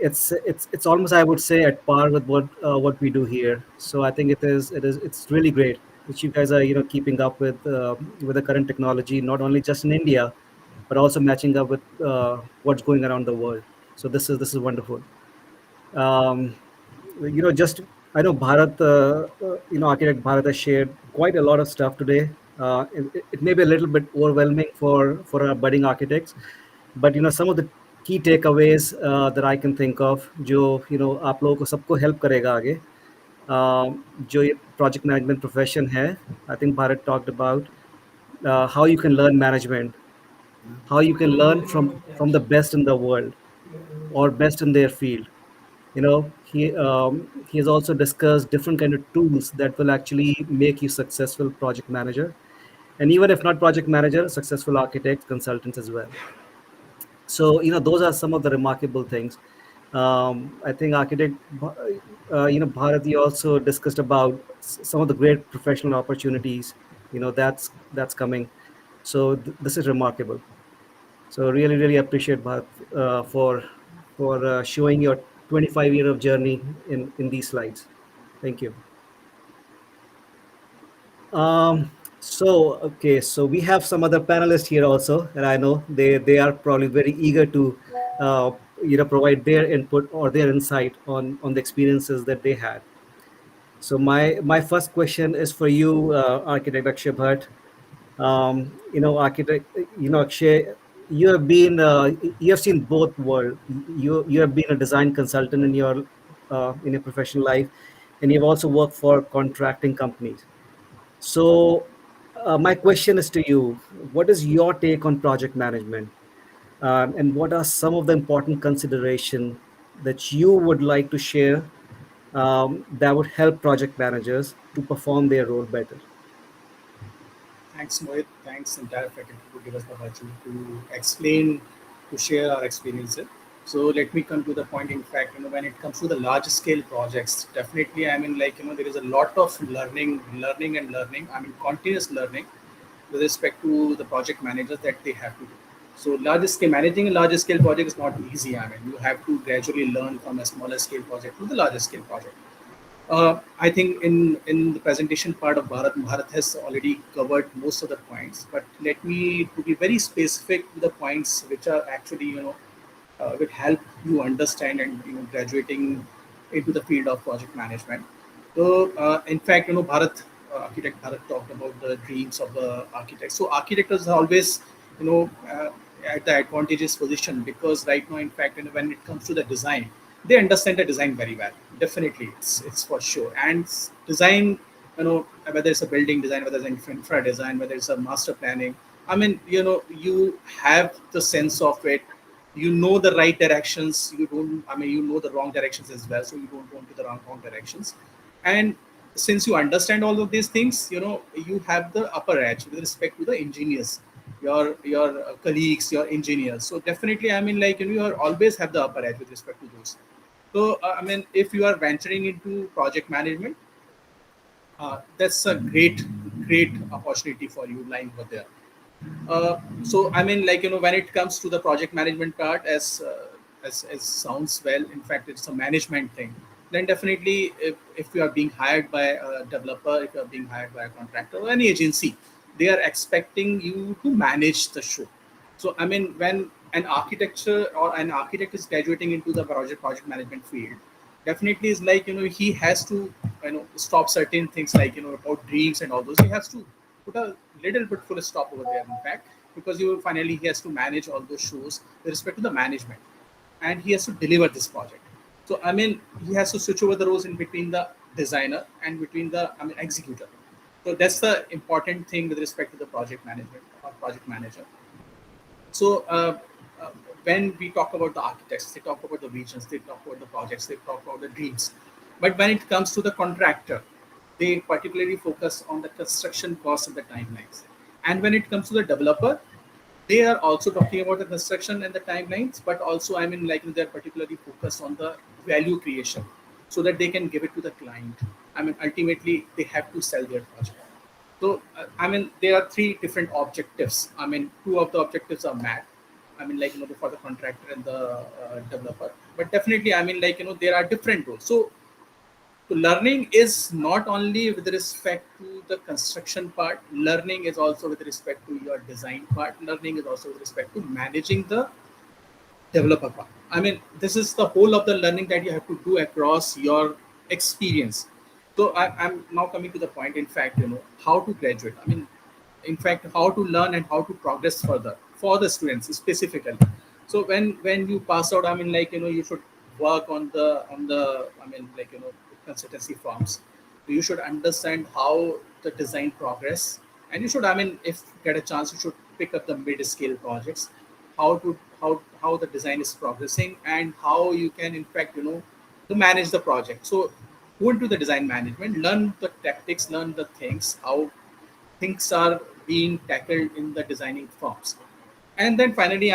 It's almost, I would say, at par with what we do here. So I think it's really great that you guys are keeping up with the current technology, not only just in India, but also matching up with what's going around the world. So this is wonderful. Just I know Bharat, architect Bharat has shared quite a lot of stuff today. It may be a little bit overwhelming for our budding architects, but some of the key takeaways that I can think of, जो आप लोगों को सबको help करेगा आगे, जो ये project management profession है. I think Bharat talked about how you can learn management, how you can learn from the best in the world or best in their field. He has also discussed different kind of tools that will actually make you successful project manager, and even if not project manager, successful architects, consultants as well. So those are some of the remarkable things. I think architect Bharat, you also discussed about some of the great professional opportunities that's coming. So this is remarkable. So really appreciate Bharat for showing your 25-year of journey in these slides. Thank you. So we have some other panelists here also, and I know they are probably very eager to provide their input or their insight on the experiences that they had. So my first question is for you, Architect Akshay Bhatt. Akshay, you have been you have seen both world. You have been a design consultant in your professional life, and you've also worked for contracting companies. So, my question is to you: what is your take on project management, and what are some of the important consideration that you would like to share that would help project managers to perform their role better? Thanks, Mohit. Thanks, entire faculty, to give us the opportunity to explain, to share our experiences. So let me come to the point. In fact, when it comes to the large scale projects, definitely, there is a lot of learning. Continuous learning with respect to the project managers that they have to do. So managing a large scale project is not easy. You have to gradually learn from a smaller scale project to the larger scale project. I think in the presentation part of Bharat has already covered most of the points, but let me to be very specific to the points which are actually will help you understand and graduating into the field of project management. So in fact, architect Bharat talked about the dreams of the architect. So architect is always you know uh, at the advantageous position, because right now, in fact, when it comes to the design, they understand the design very well. Definitely, it's for sure. And design, whether it's a building design, whether it's an infra design, whether it's a master planning, you have the sense of it. You know the right directions. You don't. You know the wrong directions as well. So you don't go into the wrong directions. And since you understand all of these things, you have the upper edge with respect to the engineers, your colleagues, your engineers. So definitely, you are always have the upper edge with respect to those. So if you are venturing into project management, that's a great opportunity for you lying over there. So when it comes to the project management part, as sounds well, in fact it's a management thing. Then definitely, if you are being hired by a developer, if you are being hired by a contractor or any agency, they are expecting you to manage the show. So when an architecture or an architect is graduating into the project management field, definitely is he has to stop certain things, like about dreams and all those. He has to put a little bit full stop over there, in fact, because finally he has to manage all those shows with respect to the management, and he has to deliver this project. So he has to switch over the roles in between the designer and between the executor. So that's the important thing with respect to the project management or project manager. So when we talk about the architects, they talk about the visions, they talk about the projects, they talk about the dreams. But when it comes to the contractor, they particularly focus on the construction costs and the timelines. And when it comes to the developer, they are also talking about the construction and the timelines, but also they're particularly focused on the value creation, so that they can give it to the client. Ultimately they have to sell their project. So there are three different objectives. Two of the objectives are met. For the contractor and the developer. But definitely, there are different roles. So learning is not only with respect to the construction part. Learning is also with respect to your design part. Learning is also with respect to managing the developer part. This is the whole of the learning that you have to do across your experience. So I'm now coming to the point, in fact, how to graduate. In fact, how to learn and how to progress further for the students specifically. So when you pass out, you should work on the consultancy firms. You should understand how the design progress, and you should, if get a chance, you should pick up the mid-scale projects, how the design is progressing, and how you can, in fact, to manage the project. So go into the design management, learn the tactics, learn the things, how things are being tackled in the designing firms. And then finally,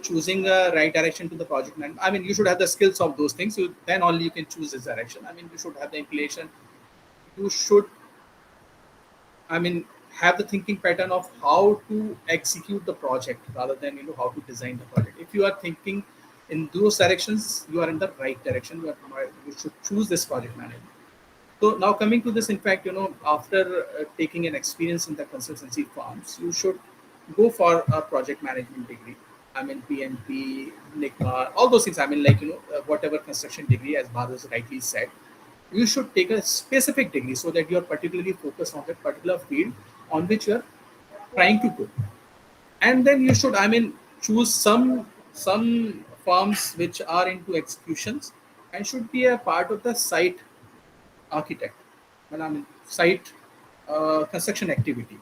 choosing the right direction to the project man. You should have the skills of those things. Then only you can choose this direction. You should have the inclination. You should, have the thinking pattern of how to execute the project rather than how to design the project. If you are thinking in those directions, you are in the right direction. You should choose this project management. So now coming to this, in fact, after taking an experience in the consultancy firms, you should go for a project management degree. I mean, PMP, NICMA, all those things. I mean, like, whatever construction degree, as Bharat rightly said, you should take a specific degree so that you are particularly focused on that particular field on which you are trying to go. And then you should, I mean, choose some firms which are into executions and should be a part of the site architect, well, I mean, site construction activity.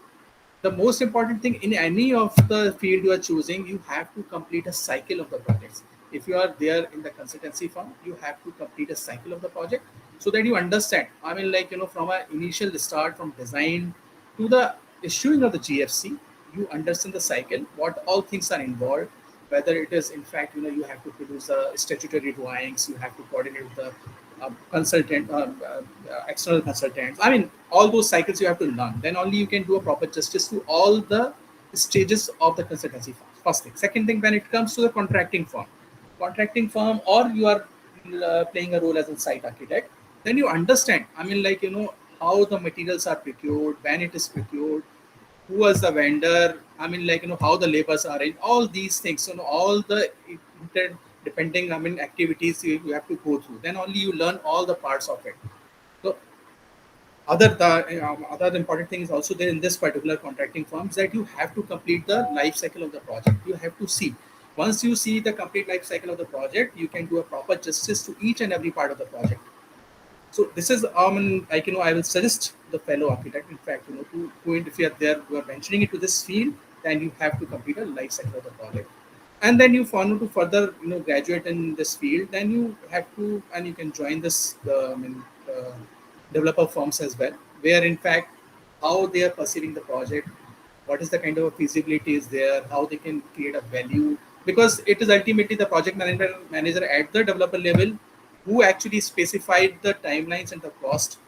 The most important thing in any of the field you are choosing, you have to complete a cycle of the projects. If you are there in the consultancy firm, you have to complete a cycle of the project so that you understand. I mean, like, from an initial start, from design to the issuing of the GFC, you understand the cycle, what all things are involved, whether it is, in fact, you have to produce the statutory drawings, you have to coordinate with the consultant, external consultants. I mean, all those cycles you have to learn. Then only you can do a proper justice to all the stages of the consultancy firm. First thing. Second thing, when it comes to the contracting firm, or you are playing a role as a site architect, then you understand. I mean, like, how the materials are procured, when it is procured, who was the vendor. I mean, like, how the labors are in all these things. So, all the depending, I mean, activities you have to go through. Then only you learn all the parts of it. So other important thing is also there in this particular contracting firms, that you have to complete the life cycle of the project. You have to see. Once you see the complete life cycle of the project, you can do a proper justice to each and every part of the project. So this is, like, I will suggest the fellow architect, in fact, to go in. If you are there, you are venturing into this field, then you have to complete a life cycle of the project. And then you want to further, graduate in this field, then you have to, and you can join this developer firms as well, where, in fact, how they are perceiving the project, what is the kind of feasibility is there, how they can create a value, because it is ultimately the project manager at the developer level who actually specified the timelines and the cost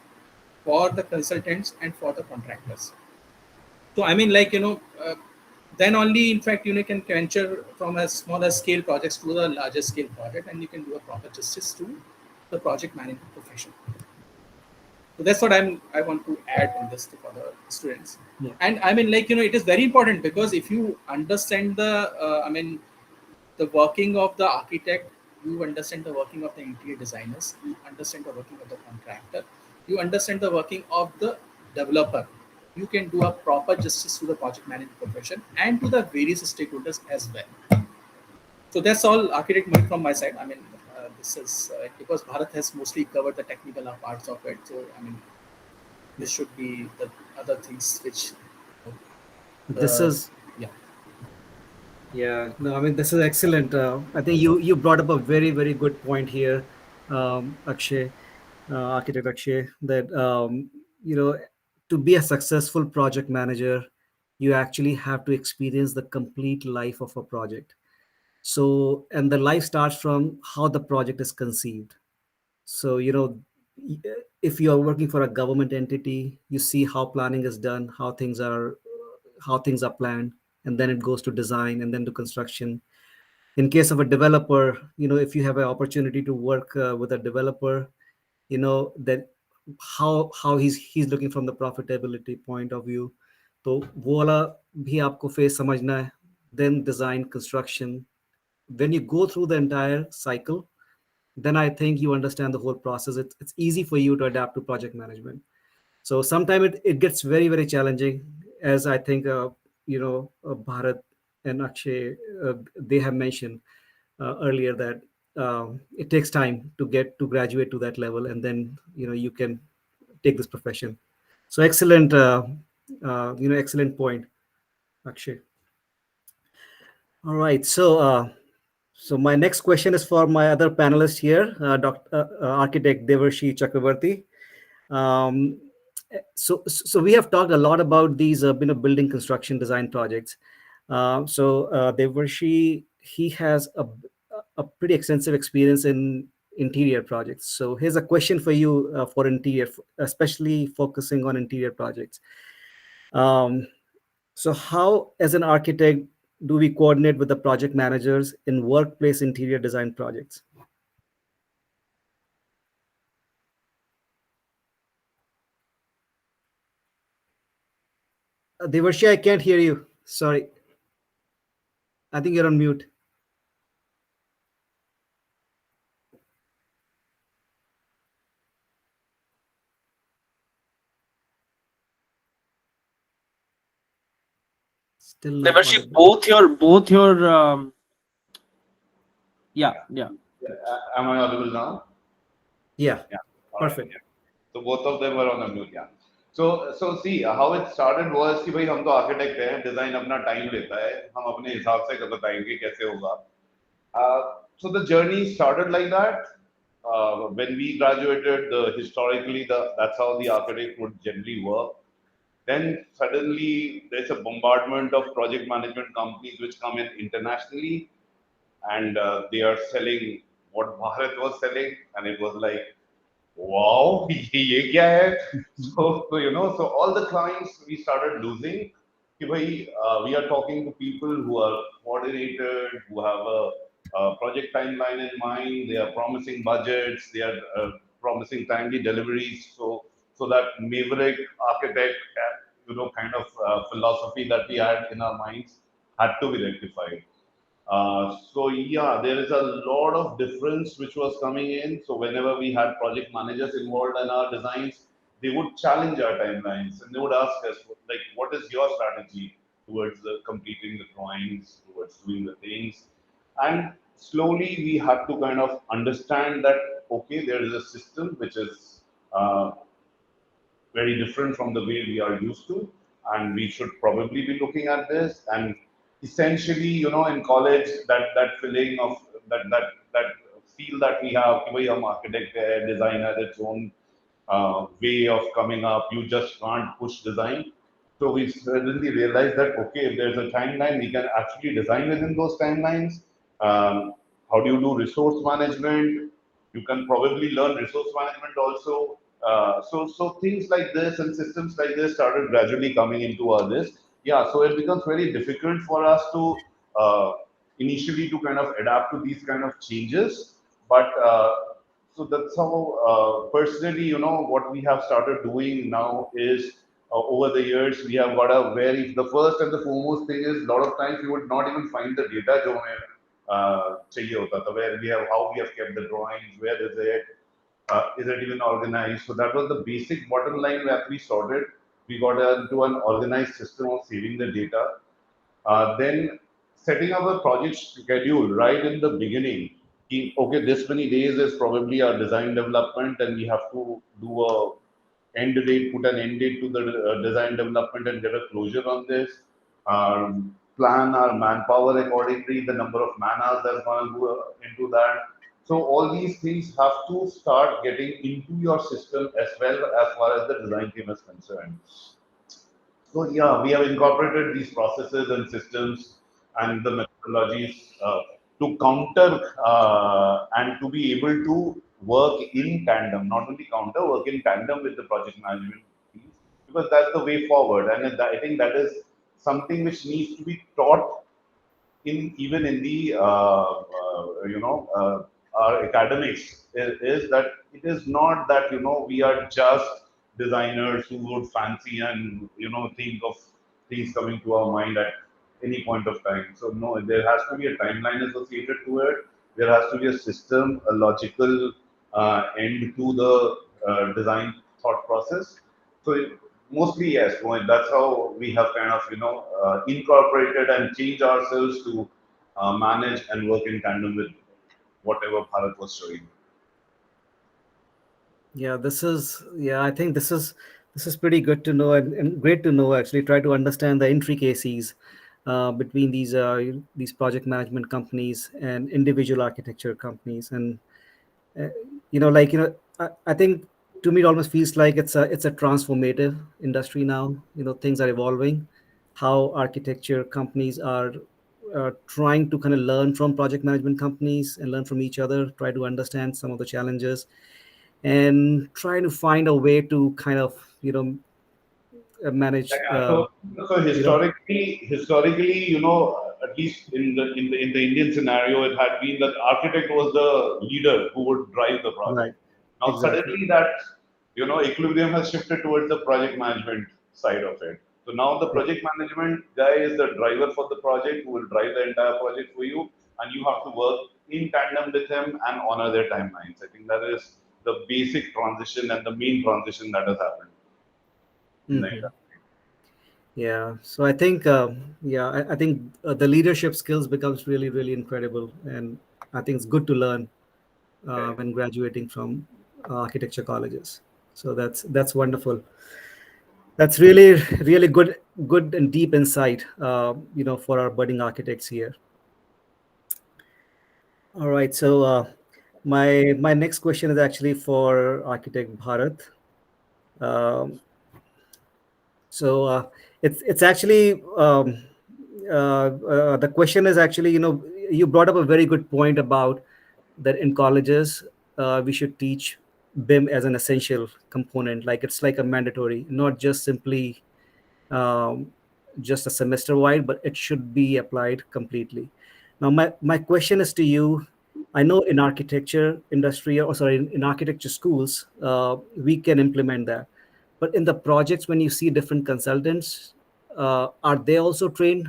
for the consultants and for the contractors. So I mean, like, then only, in fact, you can venture from a smaller scale projects to the larger scale project, and you can do a proper justice to the project management profession. So that's what I want to add in this for the students. Yeah. And I mean, like, it is very important, because if you understand the the working of the architect, you understand the working of the interior designers, you understand the working of the contractor, you understand the working of the developer, you can do a proper justice to the project management profession and to the various stakeholders as well. So that's all, architect Mohit, from my side. I mean, this is because Bharat has mostly covered the technical parts of it. So I mean, this should be the other things which. This is yeah. Yeah, no, I mean, this is excellent. I think you brought up a very, very good point here, Akshay, architect Akshay, that to be a successful project manager, you actually have to experience the complete life of a project. So, and the life starts from how the project is conceived. So, if you are working for a government entity, you see how planning is done, how things are planned, and then it goes to design and then to construction. In case of a developer, if you have an opportunity to work with a developer, that how he's looking from the profitability point of view. तो वो वाला भी आपको face समझना है. Then design, construction. When you go through the entire cycle, then I think you understand the whole process. It's easy for you to adapt to project management. So sometimes it gets very, very challenging, as I think Bharat and Akshay, they have mentioned earlier, that it takes time to graduate to that level, and then you can take this profession. So excellent, excellent point, Akshay. All right, so my next question is for my other panelist here, architect Devarshi Chakravarti. So we have talked a lot about these building construction design projects. Devarshi, he has a pretty extensive experience in interior projects. So here's a question for you, for interior, especially focusing on interior projects. So how, as an architect, do we coordinate with the project managers in workplace interior design projects? Devarshi, I can't hear you. Sorry. I think you're on mute. Still not Devarshi, audible. both your yeah. Am I audible now? Yeah. Yeah. All right. Perfect. Yeah. So both of them were on a mute. Yeah. So see how it started was कि भाई हम तो architect हैं, design अपना time लेता है, हम अपने हिसाब से बताएंगे कैसे होगा. So the journey started like that. When we graduated, that's how the architect would generally work. Then suddenly there's a bombardment of project management companies which come in internationally, and they are selling what Bharat was selling, and it was like, wow, ये क्या है? So all the clients we started losing. कि भाई, we are talking to people who are coordinated, who have a project timeline in mind. They are promising budgets. They are promising timely deliveries. So that maverick architect, kind of philosophy that we had in our minds had to be rectified. So yeah, there is a lot of difference which was coming in. So whenever we had project managers involved in our designs, they would challenge our timelines and they would ask us, like, what is your strategy towards completing the drawings, towards doing the things? And slowly we had to kind of understand that, okay, there is a system which is very different from the way we are used to, and we should probably be looking at this. And essentially, in college, that feeling of that feel that we have, कि भाई हम architect है, design has its own way of coming up. You just can't push design. So we suddenly realized that, okay, if there's a timeline, we can actually design within those timelines. How do you do resource management? You can probably learn resource management also. So things like this and systems like this started gradually coming into our list. Yeah, so it becomes very difficult for us to initially to kind of adapt to these kind of changes. But so that's how personally, what we have started doing now is over the years we have got a very, the first and the foremost thing is a lot of times we would not even find the data जो हमें चाहिए होता था, where we have, how we have kept the drawings, where is it even organized? So that was the basic bottom line that we sorted. We got into an organized system of saving the data. Then setting up a project schedule right in the beginning. Okay, this many days is probably our design development, and we have to do a end date, put an end date to the design development and get a closure on this. Plan our manpower accordingly, the number of man hours that's going to go into that. So all these things have to start getting into your system as well as far as the design team is concerned. So yeah, we have incorporated these processes and systems and the methodologies to counter and to be able to work in tandem, not only counter, work in tandem with the project management teams, because that's the way forward. And I think that is something which needs to be taught even in the our academics is that it is not that we are just designers who would fancy and think of things coming to our mind at any point of time. So no, there has to be a timeline associated to it. There has to be a system, a logical end to the design thought process. So mostly yes, Mohit, that's how we have kind of incorporated and changed ourselves to manage and work in tandem with whatever Bharat was showing. Yeah, I think this is pretty good to know, and great to know, actually. Try to understand the intricacies between these project management companies and individual architecture companies. And uh, I think, to me, it almost feels like it's a transformative industry now. Things are evolving. How architecture companies are trying to kind of learn from project management companies and learn from each other, try to understand some of the challenges, and trying to find a way to kind of manage. So historically, at least in the Indian scenario, it had been that architect was the leader who would drive the Right. project. Now Exactly. suddenly that equilibrium has shifted towards the project management side of it. So now the Yeah. project management guy is the driver for the project who will drive the entire project for you, and you have to work in tandem with him and honor their timelines. I think that is the basic transition and the main transition that has happened in the Mhm. industry. Yeah. So I think, I think the leadership skills becomes really, really incredible, and I think it's good to learn Correct. when graduating from architecture colleges. So that's wonderful. That's really, really good and deep insight, for our budding architects here. All right. So my next question is actually for architect Bharat. Um, so it's actually the question is actually, you brought up a very good point about that in colleges we should teach BIM as an essential component, like it's like a mandatory, not just simply um, just a semester wide, but it should be applied completely. Now, my question is to you. I know in architecture industry, or sorry, in architecture schools, we can implement that. But in the projects, when you see different consultants, are they also trained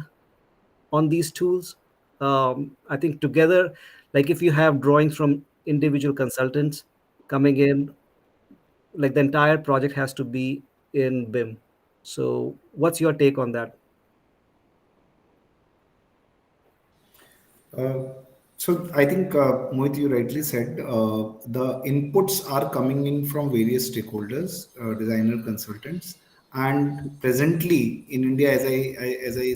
on these tools? I think together, like if you have drawings from individual consultants coming in, like the entire project has to be in BIM. So, what's your take on that? Uh, so I think, Mohit, you rightly said, the inputs are coming in from various stakeholders, designer consultants, and presently in India, as I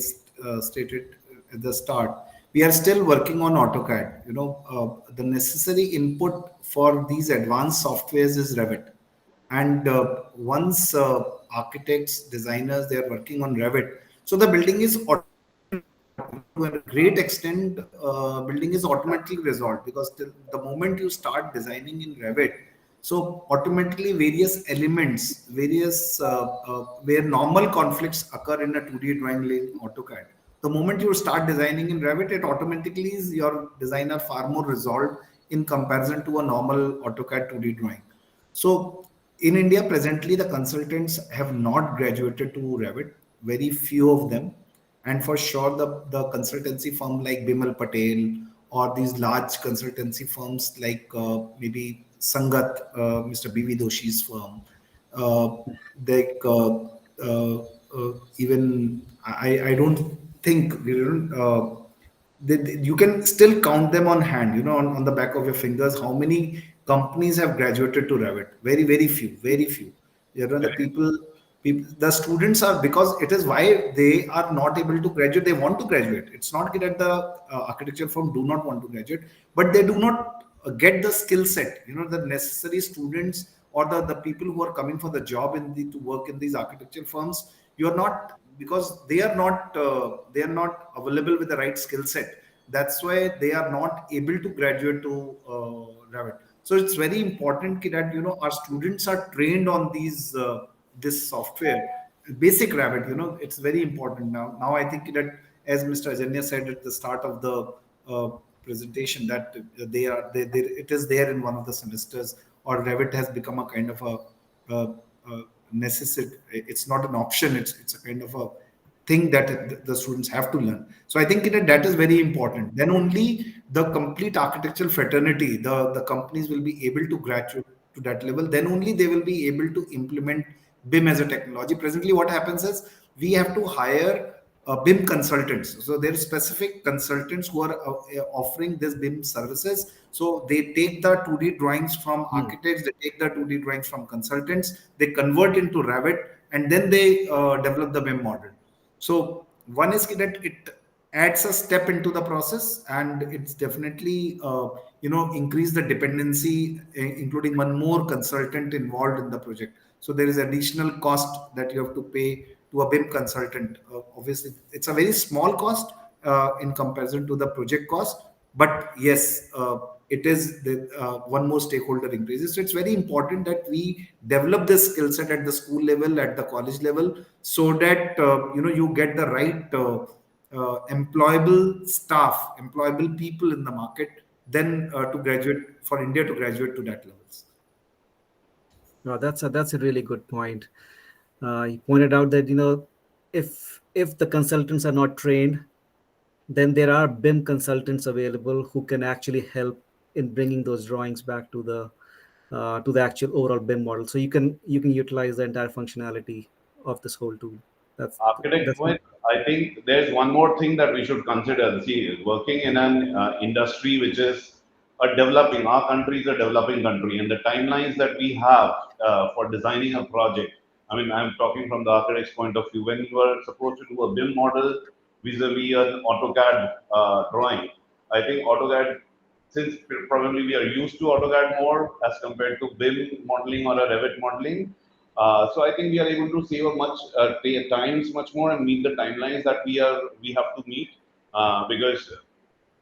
stated at the start, we are still working on AutoCAD. The necessary input for these advanced softwares is Revit, and once architects, designers, they are working on Revit, so the building is to a great extent, building is automatically resolved, because the moment you start designing in Revit, so automatically various elements, where normal conflicts occur in a 2D drawing in AutoCAD. The moment you start designing in Revit, it automatically is your design are far more resolved in comparison to a normal AutoCAD 2D drawing. So in India, presently, the consultants have not graduated to Revit, very few of them. And for sure, the consultancy firm like Bimal Patel, or these large consultancy firms like maybe Sangat, Mr. B.V. Doshi's firm, uh, like even I don't think, you can still count them on hand, on the back of your fingers, how many companies have graduated to Revit. Very, very few, very few. The people, the students are, because it is why they are not able to graduate. They want to graduate. It's not that the architecture firm do not want to graduate, but they do not get the skill set. The necessary students, or the people who are coming for the job to work in these architecture firms. You are not, because they are not available with the right skill set. That's why they are not able to graduate to Revit. So it's very important that our students are trained on this software, basic Revit. It's very important now. Now I think that, as Mr. Ajanya said at the start of the presentation, that it is there in one of the semesters, or Revit has become a kind of a necessity. It's not an option. It's a kind of a thing that the students have to learn. So I think that is very important. Then only the complete architectural fraternity, the companies will be able to graduate to that level. Then only they will be able to implement BIM as a technology. Presently, what happens is we have to hire BIM consultants. So there are specific consultants who are offering this BIM services. So they take the 2D drawings from architects, they take the 2D drawings from consultants, they convert into Revit, and then they develop the BIM model. So one is that it adds a step into the process, and it's definitely increase the dependency, including one more consultant involved in the project. So there is additional cost that you have to pay to a BIM consultant. Obviously, it's a very small cost in comparison to the project cost, but yes, it is the one more stakeholder increases. So it's very important that we develop this skill set at the school level, at the college level, so that you get the right employable staff, employable people in the market, then to graduate for India to graduate to that levels. No, that's a really good point. You pointed out that if the consultants are not trained, then there are BIM consultants available who can actually help in bringing those drawings back to the actual overall BIM model. So you can utilize the entire functionality of this whole tool. Architect, That's I think there's one more thing that we should consider. See, working in an industry which is our country is a developing country, and the timelines that we have for designing a project. I mean, I'm talking from the architect's point of view. When you are supposed to do a BIM model vis-a-vis an AutoCAD drawing, I think AutoCAD, since probably we are used to AutoCAD more as compared to BIM modeling or a Revit modeling, so I think we are able to save times much more and meet the timelines that we have to meet, because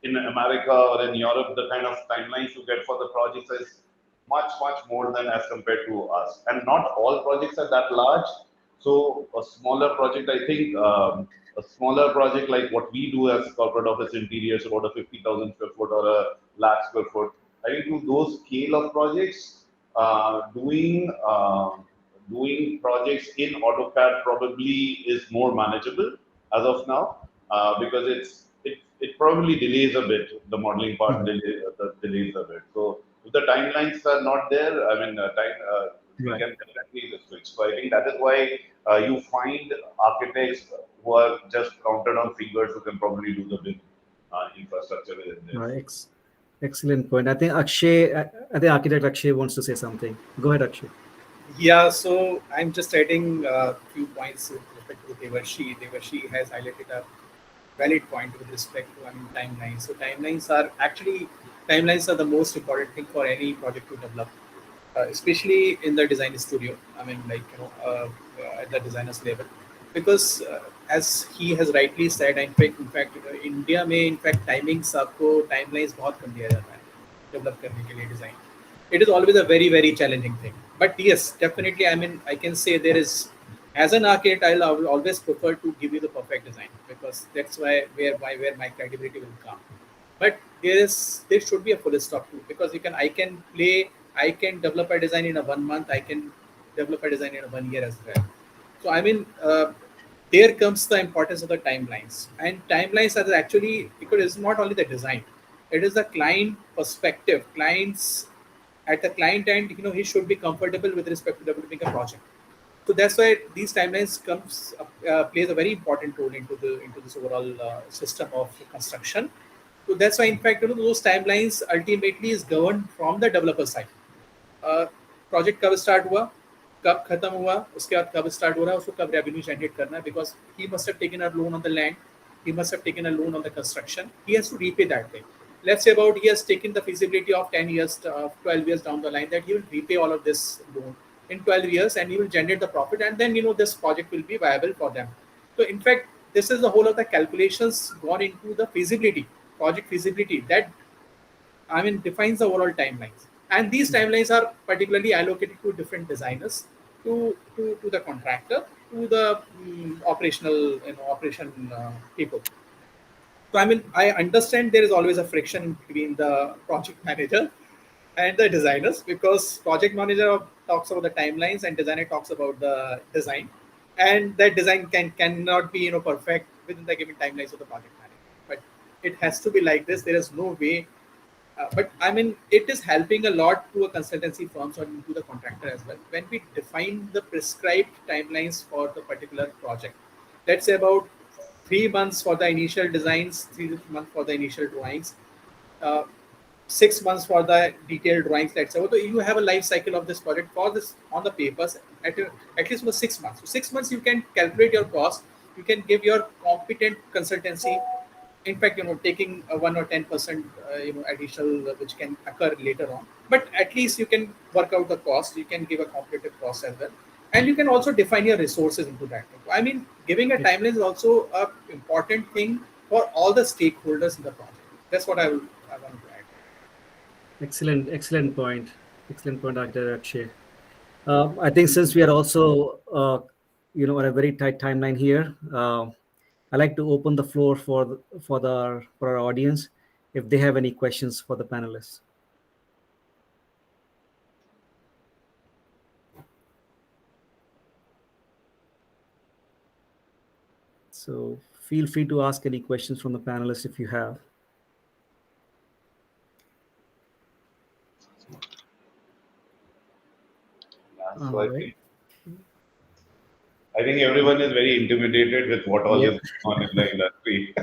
in America or in Europe, the kind of timelines you get for the projects is much more than as compared to us. And not all projects are that large. So a smaller project, I think, a smaller project like what we do as corporate office interiors, about a 50,000 square foot or a lakh square foot. I think to those scale of projects, doing projects in AutoCAD probably is more manageable as of now, because it probably delays a bit. The modeling part delays a bit. So if the timelines are not there, I mean, we can definitely switch. So I think that is why you find architects who are just counted on fingers who can probably do the big infrastructure within this. Excellent point. I think architect Akshay wants to say something. Go ahead, Akshay. Yeah, so I'm just adding a few points with respect to Devarshi. Devarshi has highlighted a valid point with respect to timelines. So timelines are the most important thing for any project to develop, especially in the design studio. I mean, at the designer's level, because as he has rightly said, in fact, India में in fact timelines बहुत कम दिया जाता है develop करने के लिए design. It is always a very challenging thing. But yes, definitely, I mean, I can say there is, as an architect, I will always prefer to give you the perfect design, because that's where my credibility will come. But there should be a full stop too, because I can develop a design in a 1 month, I can develop a design in a 1 year as well. So I mean, there comes the importance of the timelines. And timelines are actually, because it's not only the design, it is the client perspective. At the client end, he should be comfortable with respect to developing a project. So that's why these timelines plays a very important role into this overall system of construction. So that's why, in fact, those timelines ultimately is governed from the developer side. Project कब start हुआ, कब खत्म हुआ, उसके बाद कब start हो रहा है, उसको कब revenue generate करना है, because he must have taken a loan on the land, he must have taken a loan on the construction, he has to repay that thing. Let's say about he has taken the feasibility of 10 years, 12 years down the line, that he will repay all of this loan in 12 years and he will generate the profit, and then this project will be viable for them. So in fact, this is the whole of the calculations gone into the feasibility, project feasibility, that defines the overall timelines. And these timelines are particularly allocated to different designers, to the contractor, to the operational people. So I understand there is always a friction between the project manager and the designers, because project manager talks about the timelines and designer talks about the design, and that design cannot be perfect within the given timelines of the project manager. But it has to be like this. There is no way. But it is helping a lot to a consultancy firms or to the contractor as well, when we define the prescribed timelines for the particular project. Let's say about 3 months for the initial designs, 3 months for the initial drawings, 6 months for the detailed drawings. Let's say, so you have a life cycle of this project for this on the papers at least for 6 months. So 6 months you can calculate your cost. You can give your competent consultancy. In fact, taking 1 or 10%, additional, which can occur later on. But at least you can work out the cost. You can give a competitive cost as well. And you can also define your resources into that. Giving a timeline is also an important thing for all the stakeholders in the project. That's what I want to add. Excellent point. Excellent point, Dr. Akshay. I think since we are also, on a very tight timeline here, I like to open the floor for our audience if they have any questions for the panelists. So feel free to ask any questions from the panelists if you have. So I think everyone is very intimidated with what all is going on in the industry.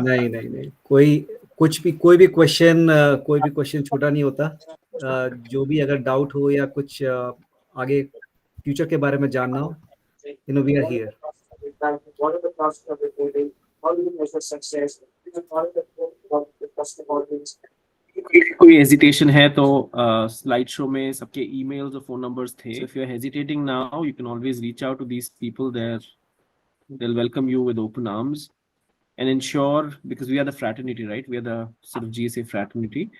नहीं कोई भी question छोटा नहीं होता. जो भी अगर doubt हो या कुछ आगे फ्यूचर के बारे में जानना हो, we are here. What are the costs of reporting? How do you measure success? कोई हेजिटेशन है तो स्लाइड शो में सबके ईमेल्स और फोन नंबर्स थे. So if you're hesitating now, you can always reach out to these people there. They'll welcome you with open arms and ensure, because we are the fraternity, right? We are the sort of GSA fraternity.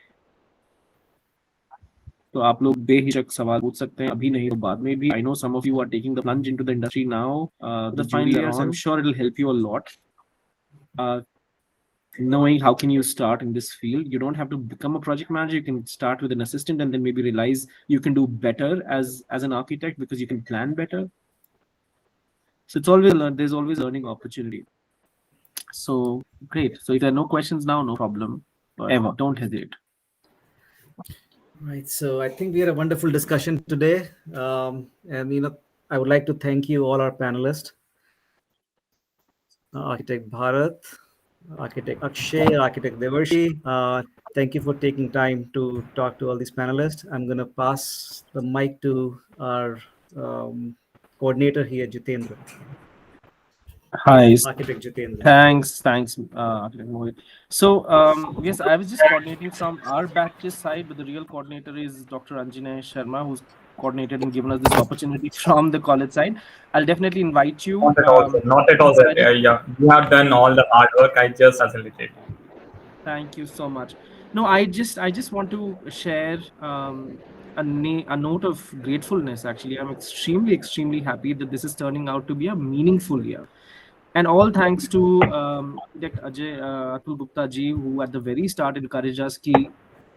तो आप लोग बेहिचक सवाल पूछ सकते हैं, अभी नहीं तो बाद में भी. I know some of you are taking the plunge into the industry now. The final years, I'm sure it'll help you a lot. Knowing how can you start in this field. You don't have to become a project manager. You can start with an assistant and then maybe realize you can do better as an architect because you can plan better. So it's always there's always learning opportunity. So great. So if there are no questions now, no problem. Ever. Don't hesitate. Right. So I think we had a wonderful discussion today. And I would like to thank you all our panelists. Architect Bharat, Architect Akshay, Architect Devarshi. Thank you for taking time to talk to all these panelists. I'm going to pass the mic to our coordinator here, Jitendra. Hi. Architect Jitendra. Thanks, Architect Mohit. So, yes, I was just coordinating from our batch's side, but the real coordinator is Dr. Anjaney Sharma, who's coordinated and given us this opportunity from the college side. I'll definitely invite you. Not at all, sir. Yeah, you have done all the hard work. I just facilitated. Thank you so much. No, I just want to share a note of gratefulness. Actually, I'm extremely happy that this is turning out to be a meaningful year. And all thanks to Atul Gupta ji, who at the very start encouraged us ki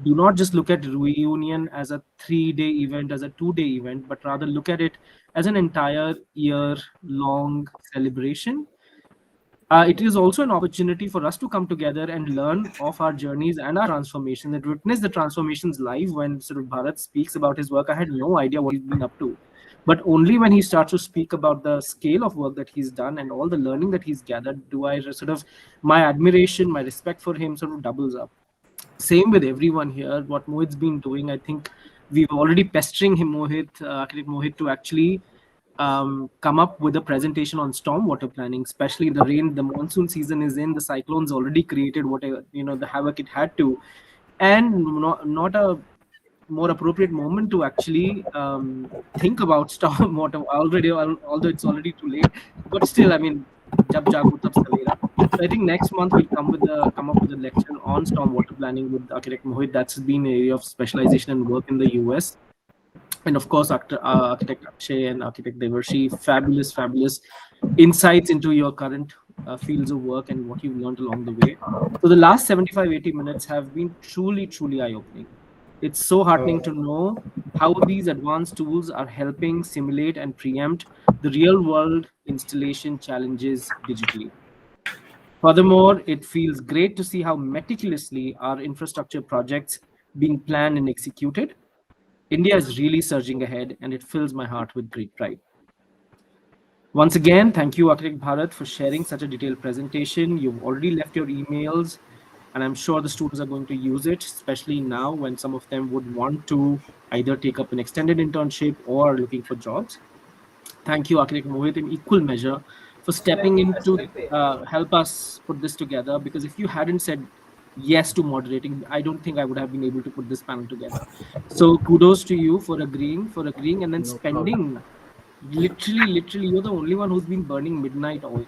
do not just look at reunion as a 3-day event, as a 2-day event, but rather look at it as an entire year-long celebration. It is also an opportunity for us to come together and learn of our journeys and our transformation and witness the transformations live. When sort of Bharat speaks about his work, I had no idea what he's been up to. But only when he starts to speak about the scale of work that he's done and all the learning that he's gathered, do I sort of, my admiration, my respect for him sort of doubles up. Same with everyone here. What Mohit's been doing, I think we've already pestering him, Architect Mohit, to actually come up with a presentation on stormwater planning, especially the monsoon season is in, the cyclones already created whatever, the havoc it had to. And not a more appropriate moment to actually think about stormwater already, although it's already too late. But still, I mean, jab jago tab savera. So I think next month we'll come up with a lecture on stormwater planning with Architect Mohit. That's been an area of specialization and work in the US. And of course, Architect Akshay and Architect Devarshi, fabulous insights into your current fields of work and what you've learned along the way. So the last 75-80 minutes have been truly eye-opening. It's so heartening to know how these advanced tools are helping simulate and preempt the real-world installation challenges digitally. Furthermore, it feels great to see how meticulously our infrastructure projects being planned and executed. India is really surging ahead, and it fills my heart with great pride. Once again, thank you, Architect Bharat, for sharing such a detailed presentation. You've already left your emails, and I'm sure the students are going to use it, especially now when some of them would want to either take up an extended internship or are looking for jobs. Thank you, Architect Mohit, in equal measure, for stepping in to help us put this together, because if you hadn't said yes to moderating, I don't think I would have been able to put this panel together. So kudos to you for agreeing and then spending literally you're the only one who's been burning midnight oil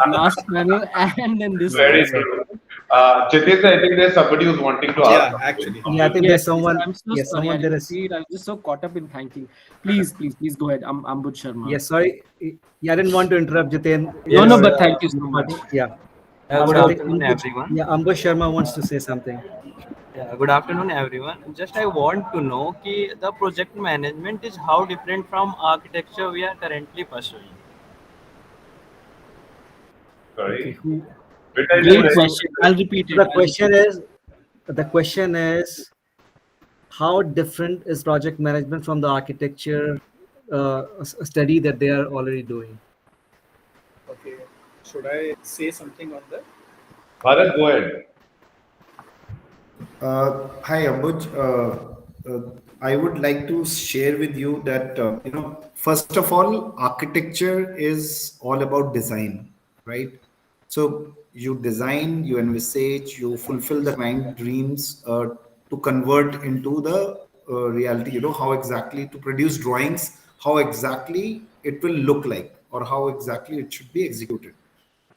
last panel and then this Very true. Jitendra, I think there's somebody who's wanting to ask Yeah, something. actually. Yeah, I think there's someone. I'm so Yes, sorry. someone I there didn't is. see it. I was just so caught up in thanking. Please go ahead. I'm Ambud Sharma. Yes, sorry. Yeah, I didn't want to interrupt Jiten. No, Yes, but thank you so much. Yeah. good So I think afternoon, everyone. Yeah, Ambush Sharma wants to say something. Yeah, good afternoon, everyone. Just I want to know कि the project management is how different from architecture we are currently pursuing. Okay. Sorry. Who? Which I Great didn't- question. I'll repeat it. The question is, how different is project management from the architecture study that they are already doing? Okay. Should I say something on that? Bharat, go ahead. Hi, Ambuj. I would like to share with you that, first of all, architecture is all about design, right? So you design, you envisage, you fulfill the client dreams to convert into the reality, how exactly to produce drawings, how exactly it will look like, or how exactly it should be executed.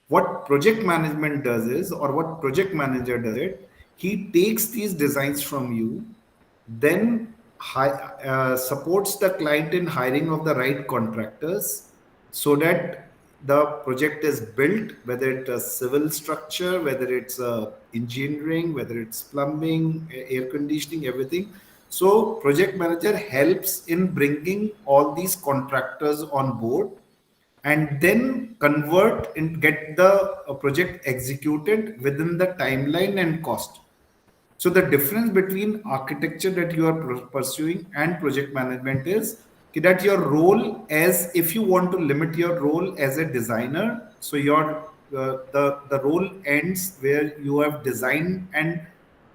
What project management does is, or what project manager does it, he takes these designs from you, then supports the client in hiring of the right contractors so that the project is built, whether it's a civil structure, whether it's engineering, whether it's plumbing, air conditioning, everything. So project manager helps in bringing all these contractors on board and then convert and get the project executed within the timeline and cost. So the difference between architecture that you are pursuing and project management is that your role, as if you want to limit your role as a designer, so your the role ends where you have designed and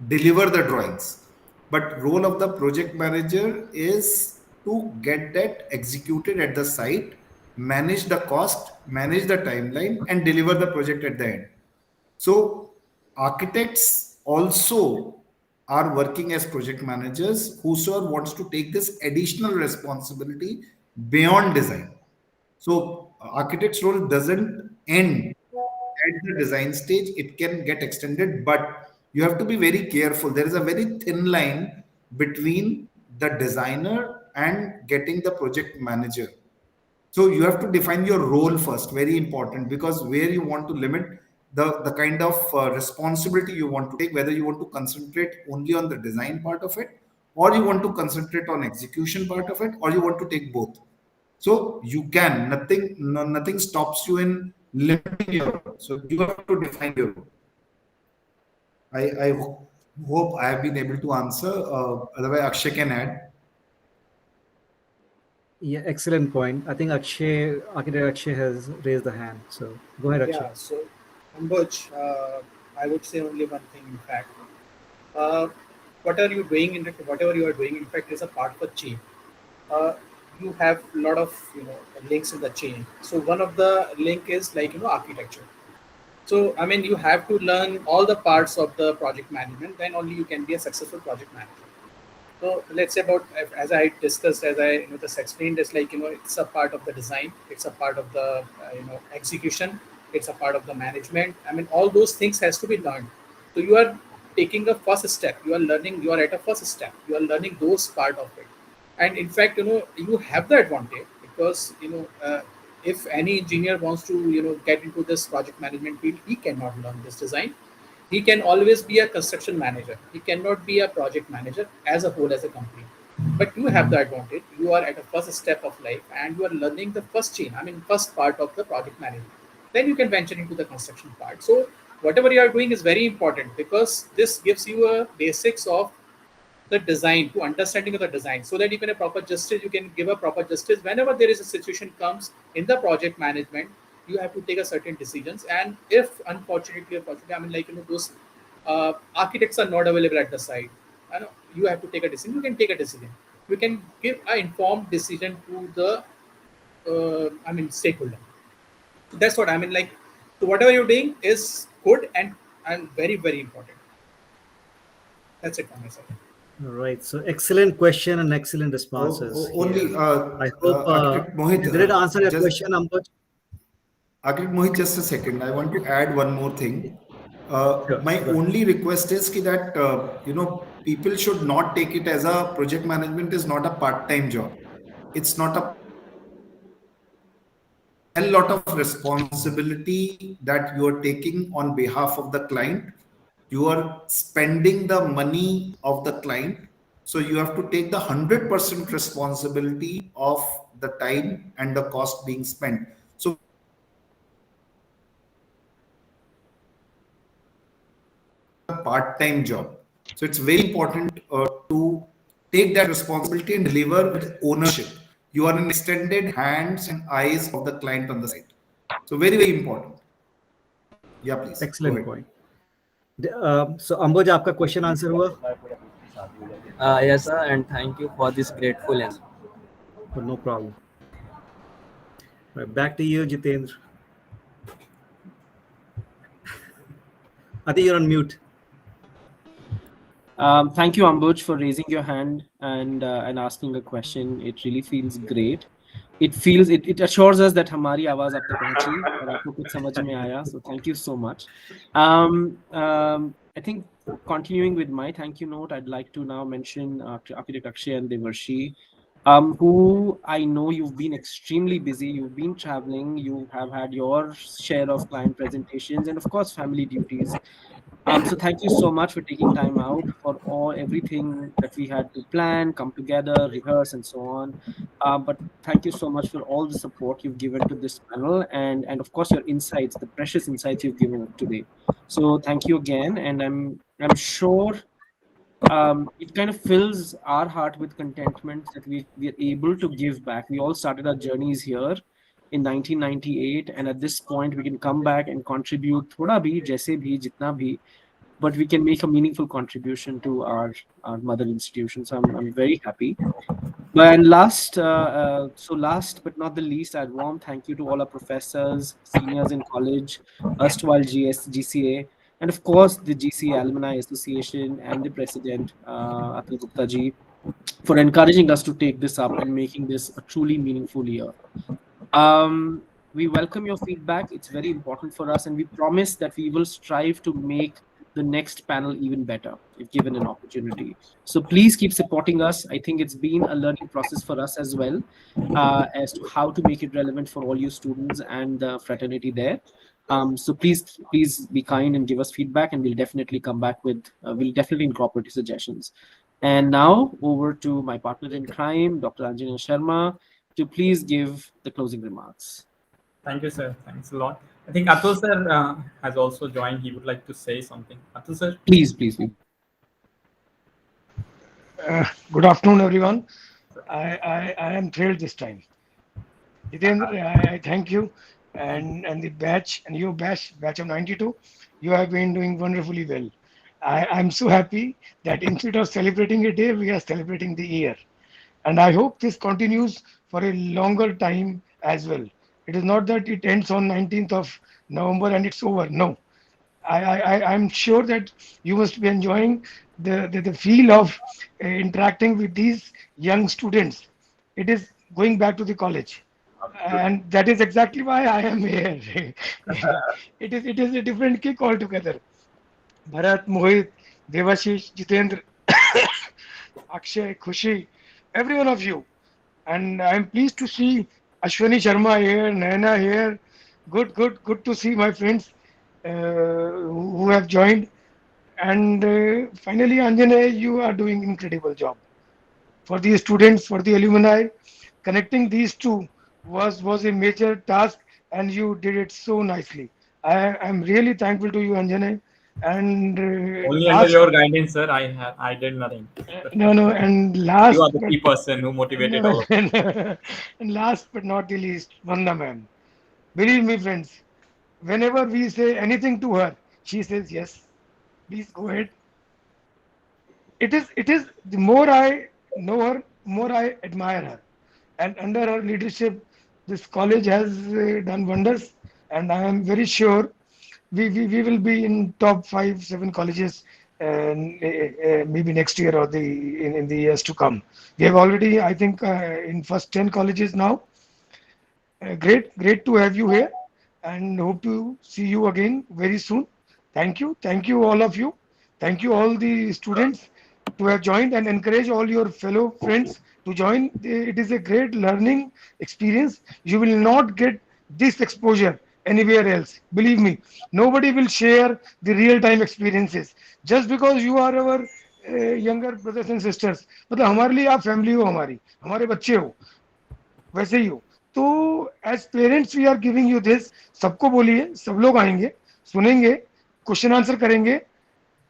deliver the drawings. But role of the project manager is to get that executed at the site, manage the cost, manage the timeline, and deliver the project at the end. So architects also are working as project managers. Whosoever wants to take this additional responsibility beyond design. So architect's role doesn't end at the design stage. It can get extended, but you have to be very careful. There is a very thin line between the designer and getting the project manager. So you have to define your role first, very important, because where you want to limit the kind of responsibility you want to take, whether you want to concentrate only on the design part of it, or you want to concentrate on execution part of it, or you want to take both. So you can, nothing stops you in limiting your role. So you have to define your role. I hope I have been able to answer. Otherwise, Akshay can add. Yeah, excellent point. I think architect Akshay has raised the hand. So go ahead, Akshay. Yeah, so Ambuj, I would say only one thing. In fact, whatever you are doing, in fact, is a part of a chain. You have a lot of links in the chain. So one of the link is like architecture. So I mean, you have to learn all the parts of the project management. Then only you can be a successful project manager. So let's say about, as I discussed, as I just explained, it's like it's a part of the design, it's a part of the execution, it's a part of the management. I mean, all those things has to be learned. So you are taking a first step. You are learning. You are at a first step. You are learning those part of it. And in fact, you have the advantage because if any engineer wants to get into this project management field, he cannot learn this design. He can always be a construction manager. He cannot be a project manager as a whole as a company. But you have the advantage. You are at a first step of life and you are learning the first chain, I mean, first part of the project management. Then you can venture into the construction part. So whatever you are doing is very important because this gives you a basics of the design, to understanding of the design, so that you can give a proper justice whenever there is a situation comes in the project management. You have to take a certain decisions, and if unfortunately, I mean, like those architects are not available at the site, you have to take a decision. You can take a decision. You can give an informed decision to the stakeholder. So that's what I mean. Like, so whatever you're doing is good and very, very important. That's it from my side. All right. So excellent question and excellent responses. Only I hope Architect Mohit, did it answer your just- question, Ambuj? Architect Mohit, just a second. I want to add one more thing. My only request is that people should not take it as a project management is not a part-time job. It's not a lot of responsibility that you are taking on behalf of the client. You are spending the money of the client, so you have to take the 100% responsibility of the time and the cost being spent. So part-time job. So it's very important to take that responsibility and deliver with ownership. You are an extended hands and eyes of the client on the site. So very, very important. Yeah, please. Excellent point. So Amboj, आपका question answer हुआ? Yes, sir, and thank you for this grateful answer. No problem. Right, back to you, Jitendra. I think you're on mute. Thank you, Ambuj, for raising your hand and asking a question. It really feels great. It assures us that हमारी आवाज आप तक पहुंची और आपको कुछ समझ में आया. So thank you so much. I think continuing with my thank you note, I'd like to now mention Architect Akshay and Devarshi, who I know you've been extremely busy. You've been traveling. You have had your share of client presentations and of course family duties. So thank you so much for taking time out for everything that we had to plan, come together, rehearse, and so on. But thank you so much for all the support you've given to this panel and of course your insights, the precious insights you've given today. So thank you again, and I'm sure it kind of fills our heart with contentment that we are able to give back. We all started our journeys here in 1998, and at this point we can come back and contribute thoda bhi, jaise bhi, jitna bhi, but we can make a meaningful contribution to our mother institution. So I'm very happy. And last but not the least, a warm thank you to all our professors, seniors in college, erstwhile GCA, and of course the GCA Alumni Association and the president, Atul Gupta ji, for encouraging us to take this up and making this a truly meaningful year. We welcome your feedback. It's very important for us, and we promise that we will strive to make the next panel even better if given an opportunity. So please keep supporting us. I think it's been a learning process for us as well, as to how to make it relevant for all you students and the fraternity there. So please be kind and give us feedback, and we'll definitely come back with, we'll definitely incorporate your suggestions. And now over to my partner in crime, Dr. Anjaneya Sharma, to please give the closing remarks. Thank you, sir. Thanks a lot. I think Atul sir has also joined. He would like to say something. Atul sir, please. Good afternoon, everyone. I am thrilled this time. Jitendra, I thank you and the batch and your batch of 92. You have been doing wonderfully well. I'm so happy that instead of celebrating a day, we are celebrating the year. And I hope this continues for a longer time as well. It is not that it ends on 19th of November and it's over. No, I'm sure that you must be enjoying the feel of interacting with these young students. It is going back to the college. And that is exactly why I am here. It is a different kick altogether. Bharat, Mohit, Devashish, Jitendra, Akshay, Khushi, every one of you. And I'm pleased to see Ashwani Sharma here, Naina here. Good to see my friends who have joined. And finally, Anjaneya, you are doing incredible job. For the students, for the alumni, connecting these two was a major task, and you did it so nicely. I'm really thankful to you, Anjaneya. And only under your guidance, sir. I did nothing. No. And last, you are the key person who motivated all of us. And last but not the least, Vanda ma'am. Believe me, friends, whenever we say anything to her, she says yes. Please go ahead. It is the more I know her, more I admire her. And under her leadership, this college has done wonders. And I am very sure we will be in top 5-7 colleges maybe next year or in the years to come. We have already, I think, in first 10 colleges now. Great to have you here, and hope to see you again very soon. Thank you all of you. Thank you all the students to have joined, and encourage all your fellow friends to join. It is a great learning experience. You will not get this exposure anywhere else. Believe me, nobody will share the real-time experiences. Just because you are our younger brothers and sisters, मतलब हमारे लिए आप family हो, हमारे बच्चे हो, वैसे ही हो. तो as parents we are giving you this. सबको बोलिए, सब लोग आएंगे, सुनेंगे, क्वेश्चन आंसर करेंगे,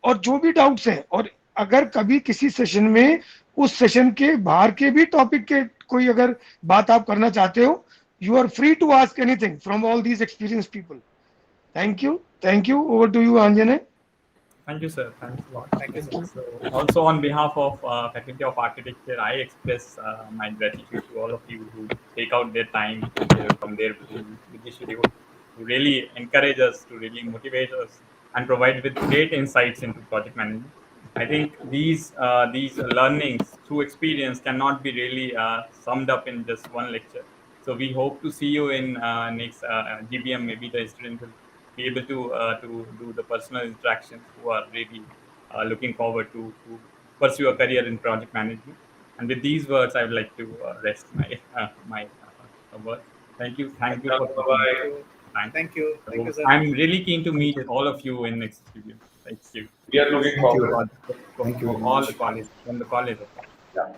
और जो भी डाउट्स हैं, और अगर कभी किसी सेशन में उस सेशन के बाहर के भी टॉपिक के कोई अगर बात आप करना चाहते हो, you are free to ask anything from all these experienced people. Thank you. Over to you, Anjane. Thank you, sir. Thanks a lot. Thank you, sir. So, also on behalf of Faculty of Architecture, I express my gratitude to all of you who take out their time from their busy schedule to really encourage us, to really motivate us, and provide with great insights into project management. I think these learnings through experience cannot be really summed up in just one lecture. So we hope to see you in next GBM. Maybe the students will be able to do the personal interactions who are really looking forward to pursue a career in project management. And with these words, I would like to rest my words. Thank you for Thank you, sir. I'm really keen to meet all of you in next studio. Thank you. We are looking forward. Thank you very All much. the college from the college. Yeah.